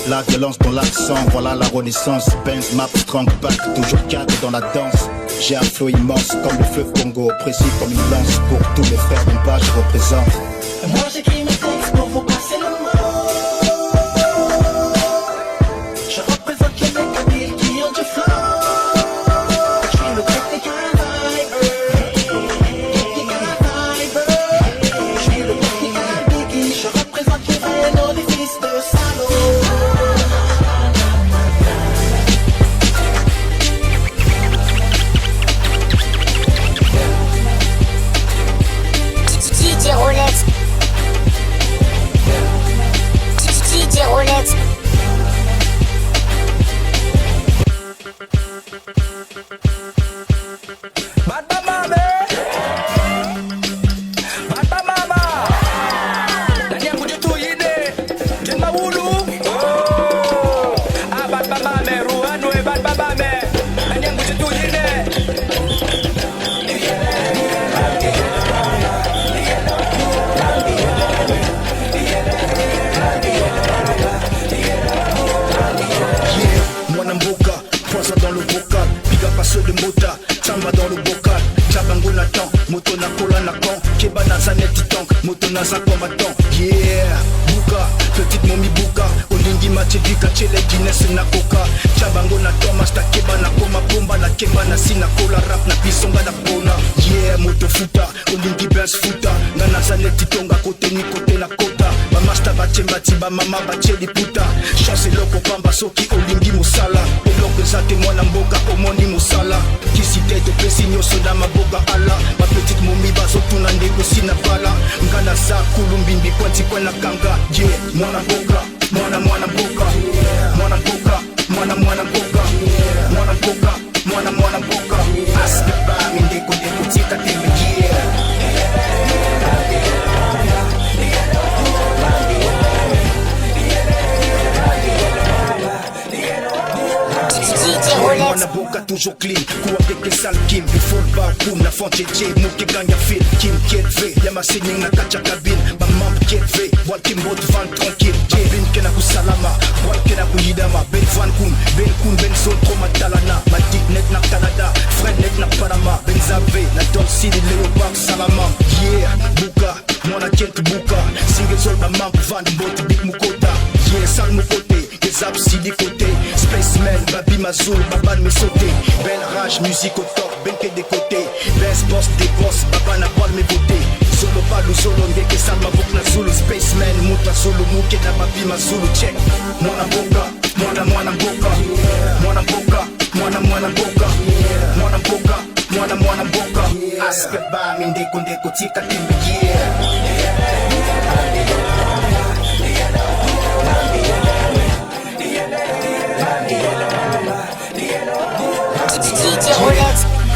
[SPEAKER 2] La violence dans l'accent, voilà la renaissance. Benz, map, strong back, toujours cadre dans la danse. J'ai un flow immense comme le fleuve Congo, précis comme une lance. Pour tous les frères d'un bas, je représente.
[SPEAKER 7] Et moi j'écris mes textes pour vous passer le mot. Je représente les mecs habiles qui ont du flow. Je suis le technical vibe. Je suis le technical biggie. Je représente les vrais noms des fils de salauds.
[SPEAKER 1] DJ Rolex. DJ Rolex.
[SPEAKER 5] Bad mama, bad mama. Nani yangu jitu yide, jema wulu. Ah bad mama me ruanwe bad mama me. Nani yangu jitu yide.
[SPEAKER 2] Mwanamboka, poisa dans le bocal. Big up à ceux de Mota, Samba dans le bocal. Chabango Nathan, moto na kola na kan. Keba na zaneti tank, moto na za combattant. Yeah, Buka, petite momie Buka. Olingi machevika, chele Guinness na coca. Chabango Nathan, masta keba na koma bomba. Na keba na sina kola rap na pisonga na pona. Yeah, moto futa, olingi benz futa. Nana zaneti tonga, kote ni kote na kota. Bamasta bachemba tiba mama bacheli puta. Chance loko pamba soki olingi musala. bloque zate mwana mboka omoni mosala kisite topesi nyonso na maboka ala bapetite momi bazotuna ndeko sina bala nga naza kulumbimbi kwantikwe na kanga ye mwana mboka mwana mboka mwana mboka mwana mboka mwana mboka mwana mboka aske bami ndeko tika tembe Mwana boka toujours clean, coup avec les sales kim. Il faut le bar, boum, la fente est mou qui gagne à fil. Kim qui est V, y'a ma signing na kacha cabine. Ma mampe qui est V, bois qui m'bote van tranquille. Jevin kenaku salama, bois kenaku yidama. Ben van kun, ben sol troma talana. Ma dik net na Canada, friend net na Panama. Ben zavé, na Dol City, Léopard, Salama. Yeah, buka, mwana kent buka. Single sol ma mampe van bote big mukota. Yeah, sal mukote. Zap si des côtés, Spaceman, Babi Mazoul, Baba me sauté. Belle rage, musique au top, ben que des côtés. Best boss, des boss, Baba n'a pas me voté. Solo balu, solo ndeke salma bok na Zulu. Spaceman, muta solo muke na Babi Mazoul. Check, mwana boka, mwana boka. Mwana boka, mwana boka. Mwana boka, mwana boka. Aske ba, mindeko ndeko tika timbe, yeah.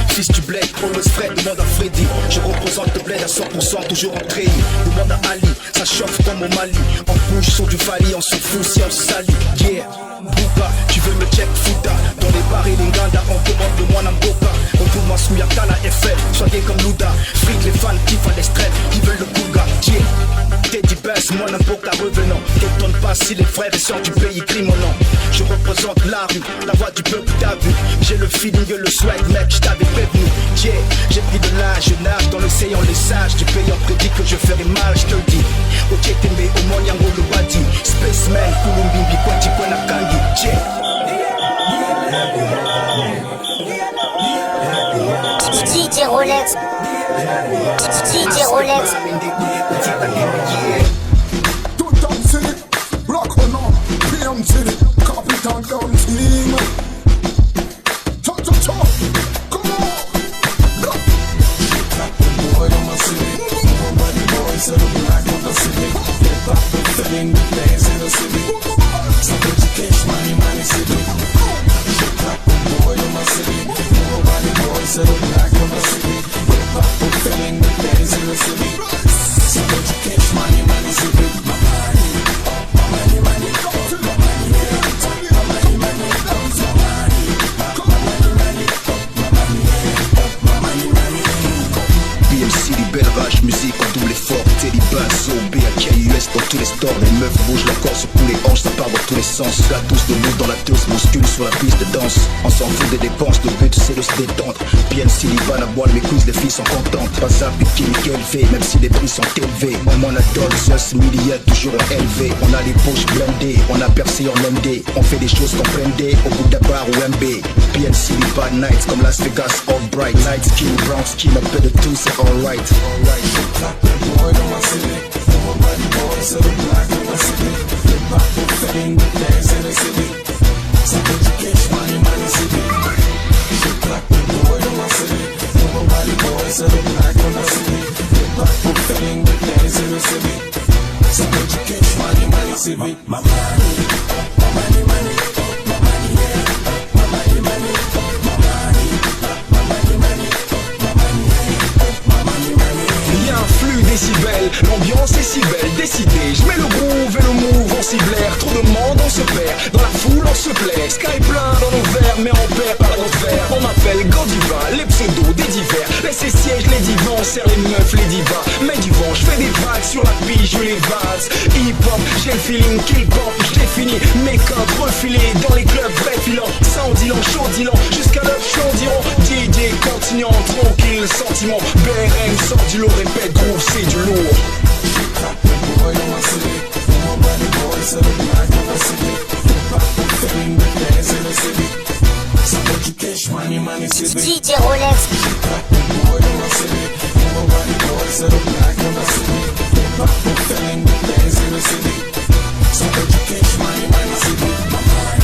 [SPEAKER 2] Fils du bled, always Fred, demande à Freddy. Je représente le bled à 100%, toujours en treillis. Demande à Ali, ça chauffe comme au Mali. On bouge sur du Vali, on se fout si on se salit. Yeah, Bouka, tu veux me check Fouta. Dans les bars et les Nganda, on commande de moi Namboka. Retrouve-moi sous Yakala FL, soyez comme Luda. Fric les fans qui font l'extrême, qui veulent le Kouga. Yeah, Teddy Bass, moi Namboka revenant. T'étonne pas si les frères et sœurs du pays crient mon nom. Je représente la rue, la voix du peuple t'as vu. J'ai le feeling et le swag mec, j't'avais prévenu. Yeah, j'ai pris de l'âge, je nage dans l'océan, les sages du pays ont prédit que je ferai mal, je te le dis. Ok Tembe, au Monyango le Wadi. Spaceman, Kulumbimbi, Kwati Kwana Kangi. Yeah.
[SPEAKER 1] DJ Rolex. DJ Rolex.
[SPEAKER 8] Town City, Rock on on, PM City, Capital Down Team. Chop, come on. Go.
[SPEAKER 3] Boy, on my city, nobody boys, so the black on the city. Hip hop, filling the days in the city. So that you catch money city. Hip hop, boy, on my city, nobody boys, so the black on the city. Hip hop, filling the days in the city. So that you catch money city. My
[SPEAKER 2] belle rage, musique en double effort. Teddy Basso, BAKUS dans tous les stores. Les meufs bougent leur corps, secouent les hanches, ça part dans tous les sens. La douce de l'eau dans la douce, bouscule sur la piste de danse. On s'en fout des dépenses, le but c'est de se détendre. PNC, Liban à boire, mes quiz, les filles sont contentes. Pas ça, bikini élevé, même si les prix sont élevés. On m'en adore, Zeus, milliard, toujours en élevé. On a les poches blindées, on a percé en MD. On fait des choses qu'on prendait au bout d'un bar ou MB. PNC, Liban Nights, comme Las Vegas, all bright. Night skin, brown skin, un peu de tout, c'est alright.
[SPEAKER 3] Boy, on my city, nobody boys, so the black on the city. Hip hop, filling the days in the city. So that you catch money city. Hip hop, boy, on my city, nobody boys, so the black on the city. Hip hop, filling the days in the city. So that you catch money city. My money, yeah. My money, my money,
[SPEAKER 9] Y'a un flux décibels, l'ambiance est si belle, décidé, je mets le groove et le move en ciblaire. Trop de monde, on se perd, dans la foule on se plaît. Sky plein dans nos verres, mais on perd par notre verre. On m'appelle Godiva, les pseudos des divers. Laisse les sièges, les divans, serre les meufs, les divas. Mais du vent, je fais des vagues sur la pige, je les vase. Hip-hop, j'ai le feeling qu'il pop, je définis mes codes refilés dans les clubs, vrai filant. Sans dilan, chaud dilan, jusqu'à l'œuf chaud diront. DJ continuant, tranquille, sentiment. BRN sort du lot, répète, groove, c'est du lourd.
[SPEAKER 3] Boy, on my city, nobody boys, so the black on the city. Hip hop, filling the days in the city. So that you catch money city.
[SPEAKER 1] DJ Rolex.
[SPEAKER 3] Boy, on my city, nobody boys, so the black on the city. Hip hop, filling the days in the city. So that you catch money city. My money,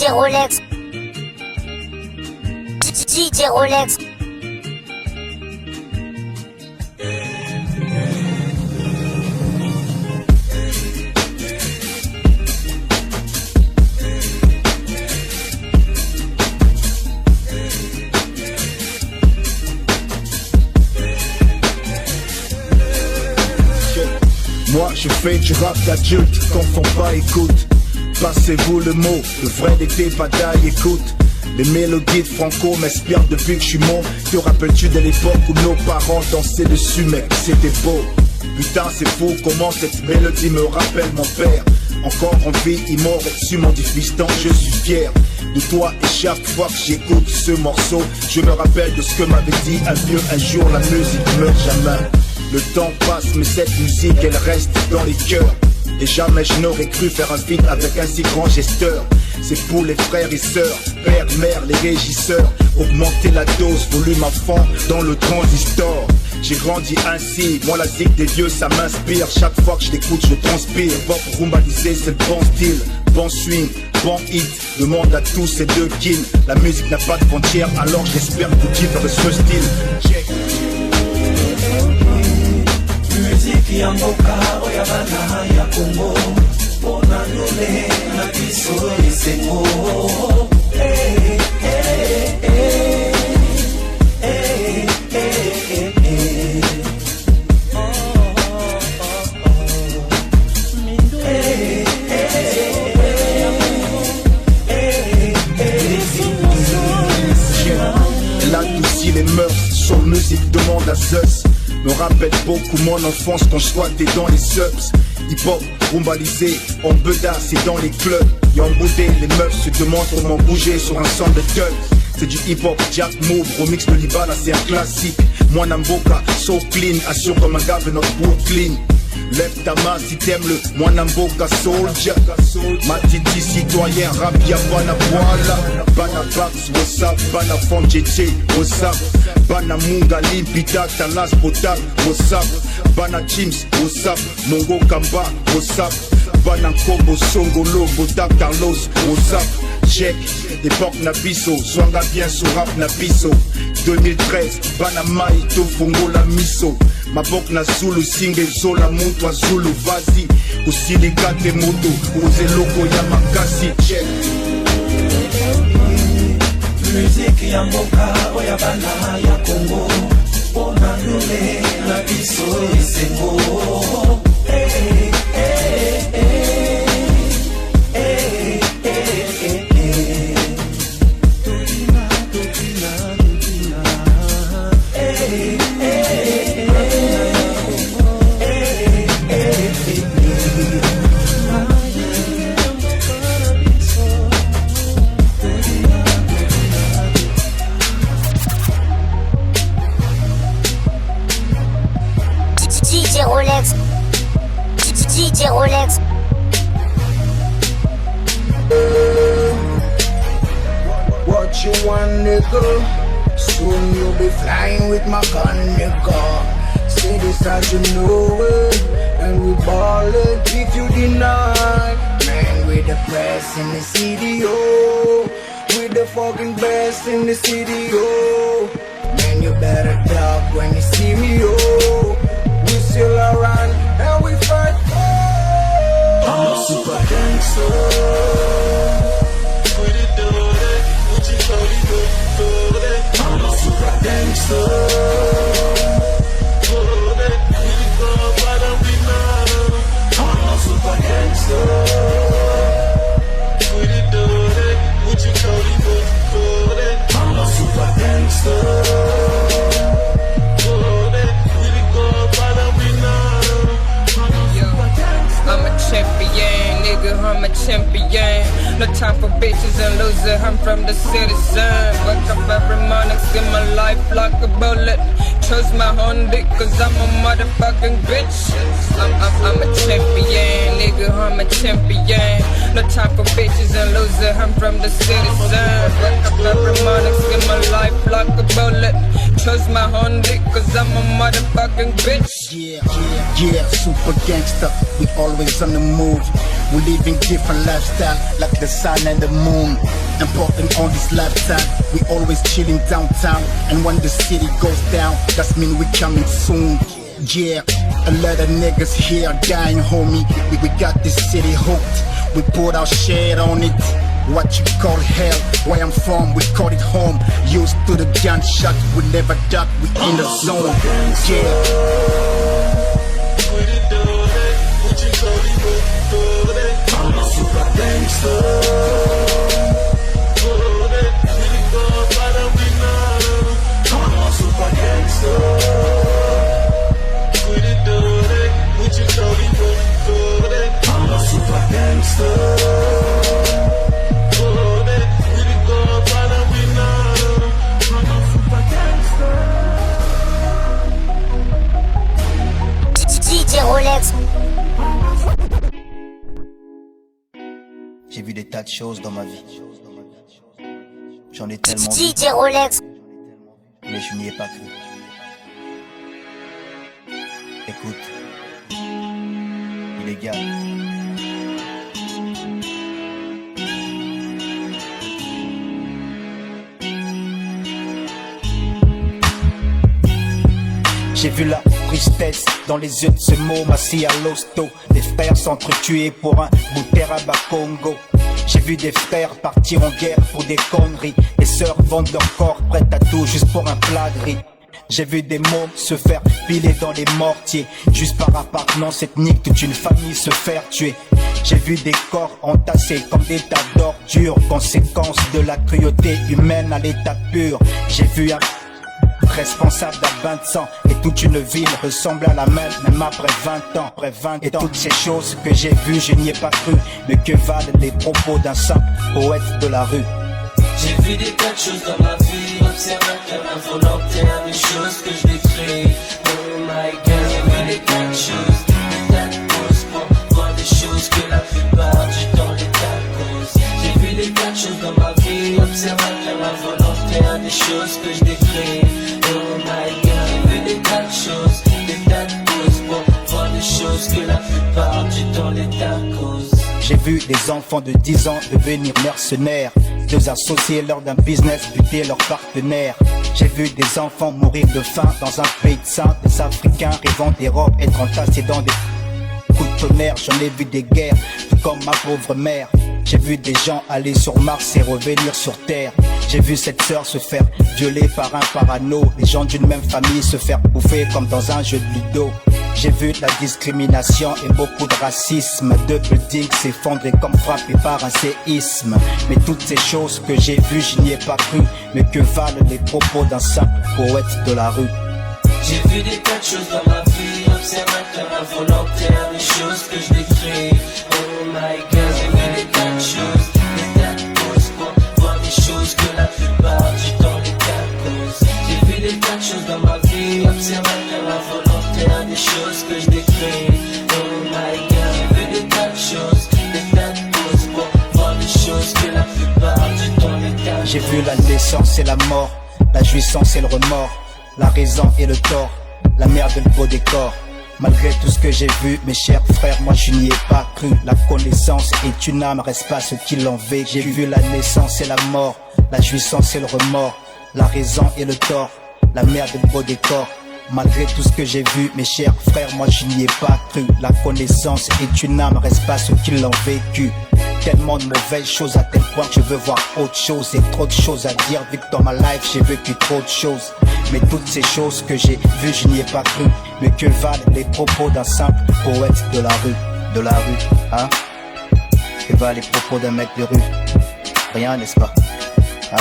[SPEAKER 1] DJ Rolex. DJ Rolex.
[SPEAKER 2] Moi je fais du rap d'adulte, qu'enfant pas écoute. Passez-vous le mot, le vrai n'était pas d'ail, écoute. Les mélodies de Franco m'inspirent depuis que je suis mon. Te rappelles-tu de l'époque où nos parents dansaient dessus, mec, c'était beau. Putain c'est fou comment cette mélodie me rappelle mon père. Encore en vie, il m'aurait su mon dit fiston, je suis fier de toi et chaque fois que j'écoute ce morceau, je me rappelle de ce que m'avait dit un vieux un jour, la musique meurt jamais. Le temps passe mais cette musique elle reste dans les cœurs. Et jamais je n'aurais cru faire un feat avec un si grand gesteur. C'est pour les frères et sœurs, père, mère, les régisseurs. Augmenter la dose, volume à fond dans le transistor. J'ai grandi ainsi, moi la zik des vieux ça m'inspire. Chaque fois que je l'écoute je transpire. Pop rumbalisé c'est le bon style, bon swing, bon hit. Demande à tous ces deux kings. La musique n'a pas de frontières alors j'espère que vous kiffez ce style. Check.
[SPEAKER 3] Musique ya mboka oya bana ya Congo Pona nule na biso esengo Hey, hey, hey Hey, hey, hey
[SPEAKER 2] Elle adoucit les mœurs, son musique demande à Zeus. Me rappelle beaucoup mon enfance quand je squattais dans les subs. Hip-hop, rumbalisé, en bedas c'est dans les clubs. Yamboudé, les meufs se demandent comment bouger sur un son de thugs. C'est du hip-hop, Jack Move, remix de Libala, c'est un classique. Moi Namboka, so clean, assure comme un gars de notre Brooklyn. Lève ta main si t'aimes le Mwanamboka Soldier. Matiti citoyen, rap ya bana voila. Bana Bax, what's up, bana Fondjete, what's up. Bana Munga Limpita, Talas Botak, what's up. Bana Chims, what's up. Mongo Kamba, what's up. Bana Kobo, Songolo, Botak, Carlos, what's up. Check, l'époque Nabiso, Zwanga bien sur rap Nabiso. 2013, Bana Maito, Fongo la Miso. Mabok na Zulu, Singe Zola, Moutwa Zulu, vas-y. Usilikate moto, uze loko ya makasi, check.
[SPEAKER 3] Musique ya mboka oya bana ya Congo Pona nule na biso esengo Hey, hey, hey Hey, hey, hey Tokina, tokina, tokina Hey, hey,
[SPEAKER 1] DJ Rolex. DJ Rolex.
[SPEAKER 10] What you want, nigga? Soon you'll be flying with my gun, nigga. Say this as you know it, and we ballin' if you deny. Man, we the best in the city, oh. We the fucking best in the city, oh. Man, you better duck when you see me, oh. We still around and we fight, oh.
[SPEAKER 3] I'm a super gangster. I'm a super gangster. I'm a super gangster. I'm a super gangster.
[SPEAKER 11] I'm a champion, nigga, I'm a champion. No time for bitches and losers, I'm from the citizen. Wake up every morning, see my life like a bullet. Chose my own dick, cause I'm a motherfucking bitch. I'm a champion, nigga, I'm a champion. No time for bitches and losers, I'm from the citizen. Wake up every morning, skin my life like a bullet. Trust my Honda, cause I'm a motherfucking bitch.
[SPEAKER 2] Yeah, super gangster, we always on the move. We living different lifestyle, like the sun and the moon. Important on this lifetime, we always chilling downtown. And when the city goes down, that's mean we coming soon. Yeah, a lot of niggas here dying, homie. We got this city hooked, we put our shit on it. What you call hell, where I'm from, we call it home. Used to the gunshot, we never duck, we in the zone. Yeah.
[SPEAKER 3] I'm a super gangster. I'm a super gangster. I'm a super gangster.
[SPEAKER 1] DJ Rolex.
[SPEAKER 12] J'ai vu des tas de choses dans ma vie. J'en ai tellement vu,
[SPEAKER 1] DJ Rolex.
[SPEAKER 12] mais je n'y ai pas cru. Écoute, illégal.
[SPEAKER 2] J'ai vu la tristesse dans les yeux de ce môme assis à l'hosto. Des frères s'entretuer pour un bout de terre à Bakongo. J'ai vu des frères partir en guerre pour des conneries. Des sœurs vendre leur corps prêtes à tout juste pour un plat de riz. J'ai vu des mômes se faire piler dans les mortiers. Juste par appartenance ethnique, toute une famille se faire tuer. J'ai vu des corps entassés comme des tas d'ordures. Conséquence de la cruauté humaine à l'état pur. J'ai vu un responsable d'un bain de sang et toute une ville ressemble à la même après 20 ans, et toutes ces choses que j'ai vues, je n'y ai pas cru. Mais que valent les propos d'un simple poète de la rue?
[SPEAKER 5] J'ai vu des tas de choses dans ma vie, observateur involontaire, des choses que je décris. Oh my god, j'ai vu des tas de choses, des tas de causes pour voir des choses que la plupart du temps les tas causent. J'ai vu des tas de choses dans ma vie, observateur involontaire, des choses que je décris. Oh my god, j'ai vu des tas de choses, des tas de causes pour voir des choses que la plupart du temps les tas causent.
[SPEAKER 2] J'ai vu des enfants de 10 ans devenir mercenaires, deux associés lors d'un business buter leurs partenaires. J'ai vu des enfants mourir de faim dans un pays de sang, des Africains rêvant des robes, être entassés dans des coups de tonnerre. J'en ai vu des guerres, tout comme ma pauvre mère. J'ai vu des gens aller sur Mars et revenir sur Terre. J'ai vu cette sœur se faire violer par un parano, les gens d'une même famille se faire bouffer comme dans un jeu de ludo. J'ai vu de la discrimination et beaucoup de racisme, deux buildings s'effondrer comme frappés par un séisme. Mais toutes ces choses que j'ai vues, je n'y ai pas cru. Mais que valent les propos d'un simple poète de la rue?
[SPEAKER 5] J'ai vu des tas de choses dans ma vie, observateur involontaire, des choses que je décris. Oh my god, j'ai vu des tas de choses, des tas de causes pour voir des choses que la plupart du temps les tas causent. J'ai vu des tas de choses dans ma vie, observateur involontaire, des choses que je décris. Oh my god, j'ai vu des tas de choses, des tas de causes pour voir des choses que la plupart du temps les tas causent.
[SPEAKER 2] J'ai vu la naissance et la mort, la jouissance et le remords, la raison et le tort, la merde et le beau décor. Malgré tout ce que j'ai vu, mes chers frères, moi je n'y ai pas cru. La connaissance est une âme, reste pas ceux qui l'ont vécu. J'ai vu la naissance et la mort, la jouissance et le remords, la raison et le tort, la merde et le beau décor. Malgré tout ce que j'ai vu, mes chers frères, moi je n'y ai pas cru. La connaissance est une âme, reste pas ceux qui l'ont vécu. Tellement de mauvaises choses à tel point que je veux voir autre chose. Et trop de choses à dire, vu que dans ma life j'ai vécu trop de choses. Mais toutes ces choses que j'ai vues, je n'y ai pas cru. Mais que valent les propos d'un simple poète de la rue? De la rue, hein? Que valent les propos d'un mec de rue? Rien, n'est-ce pas? Hein?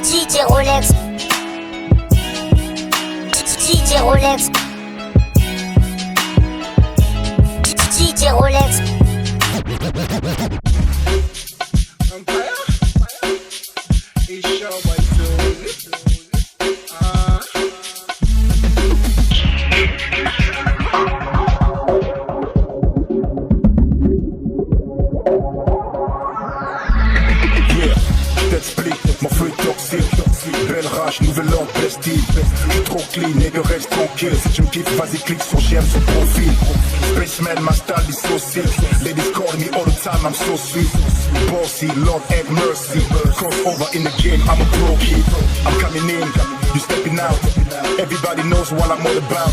[SPEAKER 1] DJ Rolex. DJ Rolex. DJ Rolex.
[SPEAKER 2] Yeah, je t'explique, mon feu est toxique. Belle rage, nouvel ordre, prestige. J'suis trop clean, nigga, reste tranquille. Si tu me kiffes, vas-y, clique sur j'aime ce profil. Spaceman, my style is so sick. Ladies call me all the time, I'm so sweet. Bossy, Lord have mercy. Cross over in the game, I'm a pro kid. I'm coming in, you stepping out. Everybody knows what I'm all about.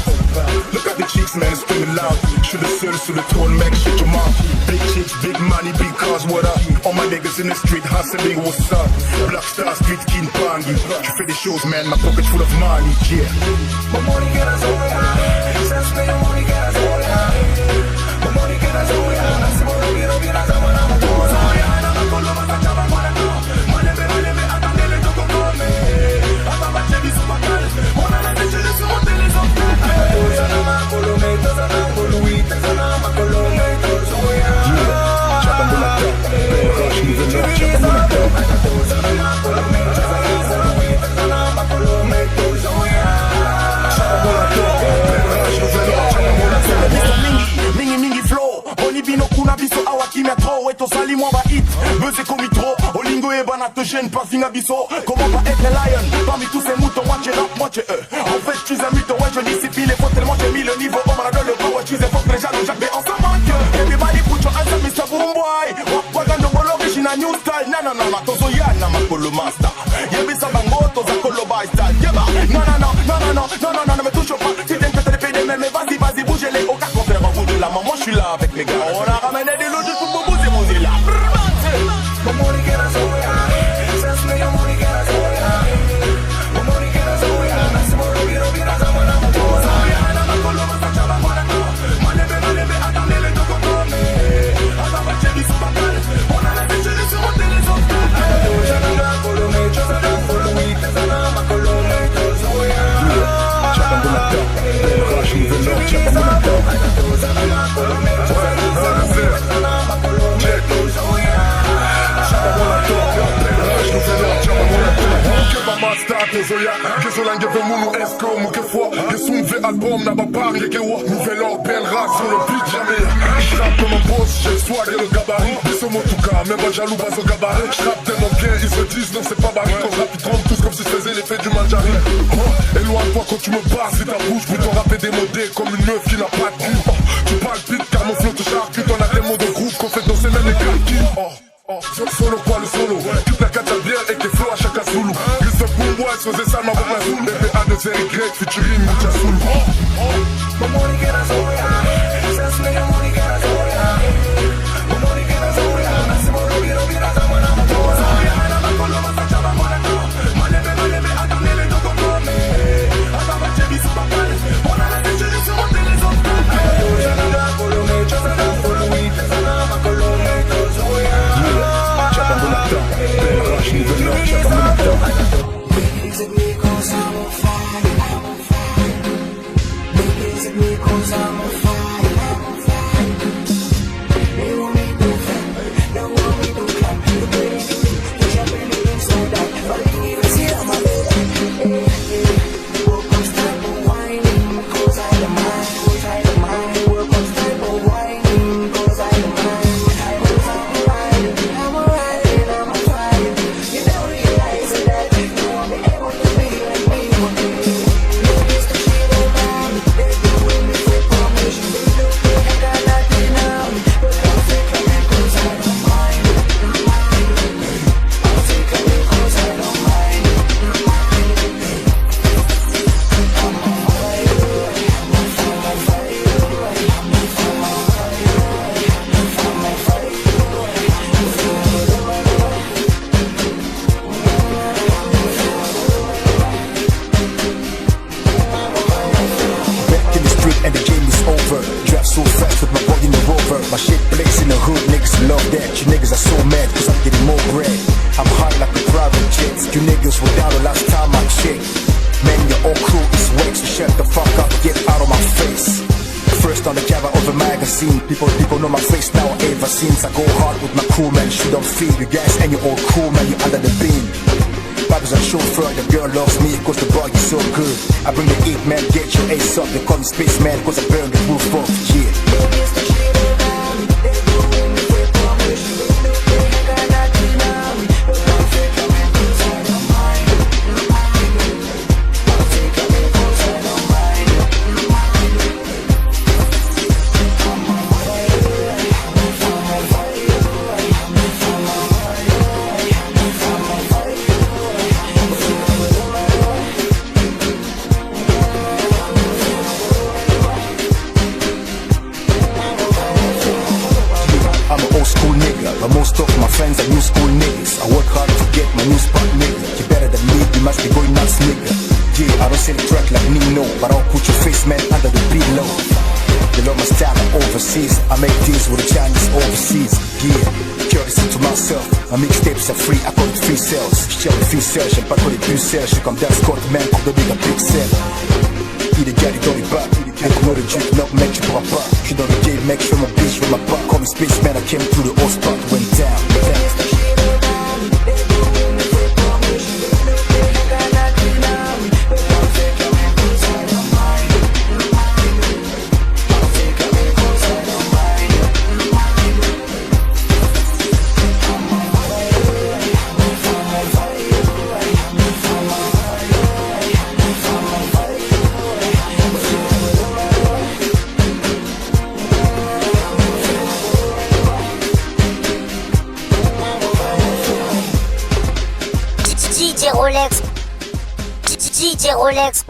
[SPEAKER 2] Look at the chicks, man, screaming loud. J'suis le seul sur le trône, mec, shut your mouth. Big chicks, big money, big cars, what up? All my niggas in the street hustling, what's up? Black Star, Street King, Pangy. Je fais des choses, man, my pocket full of money, yeah.
[SPEAKER 10] My money get us all high. Sense me, your money get us all high. My money get us all high. Nasimo, quiero, quiero, quiero, I'm todo high. I'm a color, I'm a chava, guanaco. Malebe, atandele, toco, come. Ataba, chevi, subacal. Mona, la leche, le sumo, tele, softa. Zanama, colometa, zanama, coluita, zanama, colometa, zoya.
[SPEAKER 2] Yeah, chapa de la top. Belle roche, nouvelle ordre, chapa de la top.
[SPEAKER 10] Zanama, colometa, zanama, zanama, colometa, zoya.
[SPEAKER 6] Mingi flow, Olivino kuna biso awa kimia tro. Eto sali mwa ba hit, beze komi tro. Olingo e bana te gêne pas finga biso. Comment pas être lion, parmi tous ces moutons, moitié là, moitié eux. En fait, tu es un mytho, ouais, je discipline les fautes tellement j'ai mis le niveau. Oh, man, le power, tu es fort, les jaloux, Jacques, mais on s'en manque. Everybody put your hands up, Mr. Boomboy. Wagando bol original new style. Na, tozo ya, na makolo master. Yebi sa bango, toza kolo by style. Yeba, non, me touche pas. Si t'aimes que t'es les PD, mais vas-y, bougez-les. Au cas contraire, au bout de la main, moi je suis là avec mes gars. On a ramené des lots juste pour bouger, bouger là.
[SPEAKER 10] My money get us all high. Sense me, your money get us all high. My money get us all high. Nasimo, quiero, quiero, I'm a todo high. I'm a color, I'm a chava, guanaco. Malebe, atandele, toco, come. Ataba, chevi, subacal. Mona, la leche, le sumo, tele, softa. Zanama, colometa, zanama, coluita, zanama, colometa, zoya.
[SPEAKER 2] Chapa de la top. Belle roche, nouvelle ordre, chapa de la top.
[SPEAKER 10] Zanama, colometa, zanama, colometa, zoya.
[SPEAKER 6] Kezolange ve munu esko muke fwa Kesum ve album na babam yeke wa Nouvel ordre, belle race sur le beat jamais J'rappe comme un boss, j'ai le swag et le gabarit Biso mon tout cas, même pas jaloux pas au gabarit J'rappe tellement bien, ils se disent non c'est pas barré Quand j'rappe ils tremblent tous comme si je faisais l'effet du manjarin Éloigne-toi quand tu me passes, si ta bouche pour ton rap est démodé comme une meuf qui n'a pas de cul Tu palpites car mon flow te charcute On a des mots de groupe qu'on fait danser même les calculs Solo quoi le solo, toute la cata bière et tes flows à chaque Zulu. Plus de boomboy, faisait ça ma voix la zoule. BPA de ZY, featuring Mucha Soul.
[SPEAKER 10] My money get us all high. Sense me, your money get us all high. My money get us all high. Nasimo, quiero, quiero, I'm a todo high. I'm a color, I'm a chava, guanaco. Malebe, atandele, toco, come. Ataba, chevi, subacal. Mona, la leche, le sumo, tele, softa. Zanama, colometa, zanama, coluita, zanama, colometa, zoya.
[SPEAKER 2] Chapa de la top. Belle roche, nouvelle ordre, chapa de la top.
[SPEAKER 10] Music me cause I'm on fire. Music me cause I'm on fire. They want me to clap, they want me to clap. The way they do it, they jump in the inside out. But they can't even see it on my leg. Work on style of whining, cause I don't mind. Work on style of whining, cause I don't mind. I'm a fire. You don't realize that you won't be able to be like me one day. Notice the shit around me, they doing me for permission. I got nothing on me, but I'll take a look cause I don't mind. I'll take a look cause I don't mind.
[SPEAKER 2] Back in the street and the game is over. Drive so fast with my boy in the Rover. My shit plays in the hood, niggas love that. You niggas are so mad cause I'm getting more bread. I'm high like a private jet. You niggas were down the last time I checked. Man, your whole crew is wet, so shut the fuck up, get out of my face. First on the cover of a magazine, people know my face now ever since. I go hard with my crew, man, shoot don't feed you guys and your old crew, man, you under the beam. Papa's a chauffeur, the girl loves me cause the boy is so good. I bring the heat, man, get your ace up. They call me spaceman cause I burn the roof off, yeah.
[SPEAKER 10] They doing me for permission. I got nothing on me,
[SPEAKER 2] I work hard to get my new spot, nigga. You better than me, you must be going nuts, nigga. Yeah, I don't sell track like Nino, but I'll put your face, man, under the pillow. You love my style, I'm overseas. I make deals with the Chinese overseas. Yeah, courtesy to myself. My mixtapes are free, I call it free sales. J'tire les ficelles, j'aime pas trop les pucelles. J'suis comme Dan Scott, man, pour donner la pixel. Il est garé dans les bacs. Avec moi le juke, non mec, tu pourras pas. J'suis dans le game, mec, j'fais mon bitch, j'fais ma part. Call me spaceman, I came through the old spot. Went down.
[SPEAKER 1] DJ Rolex. DJ Rolex.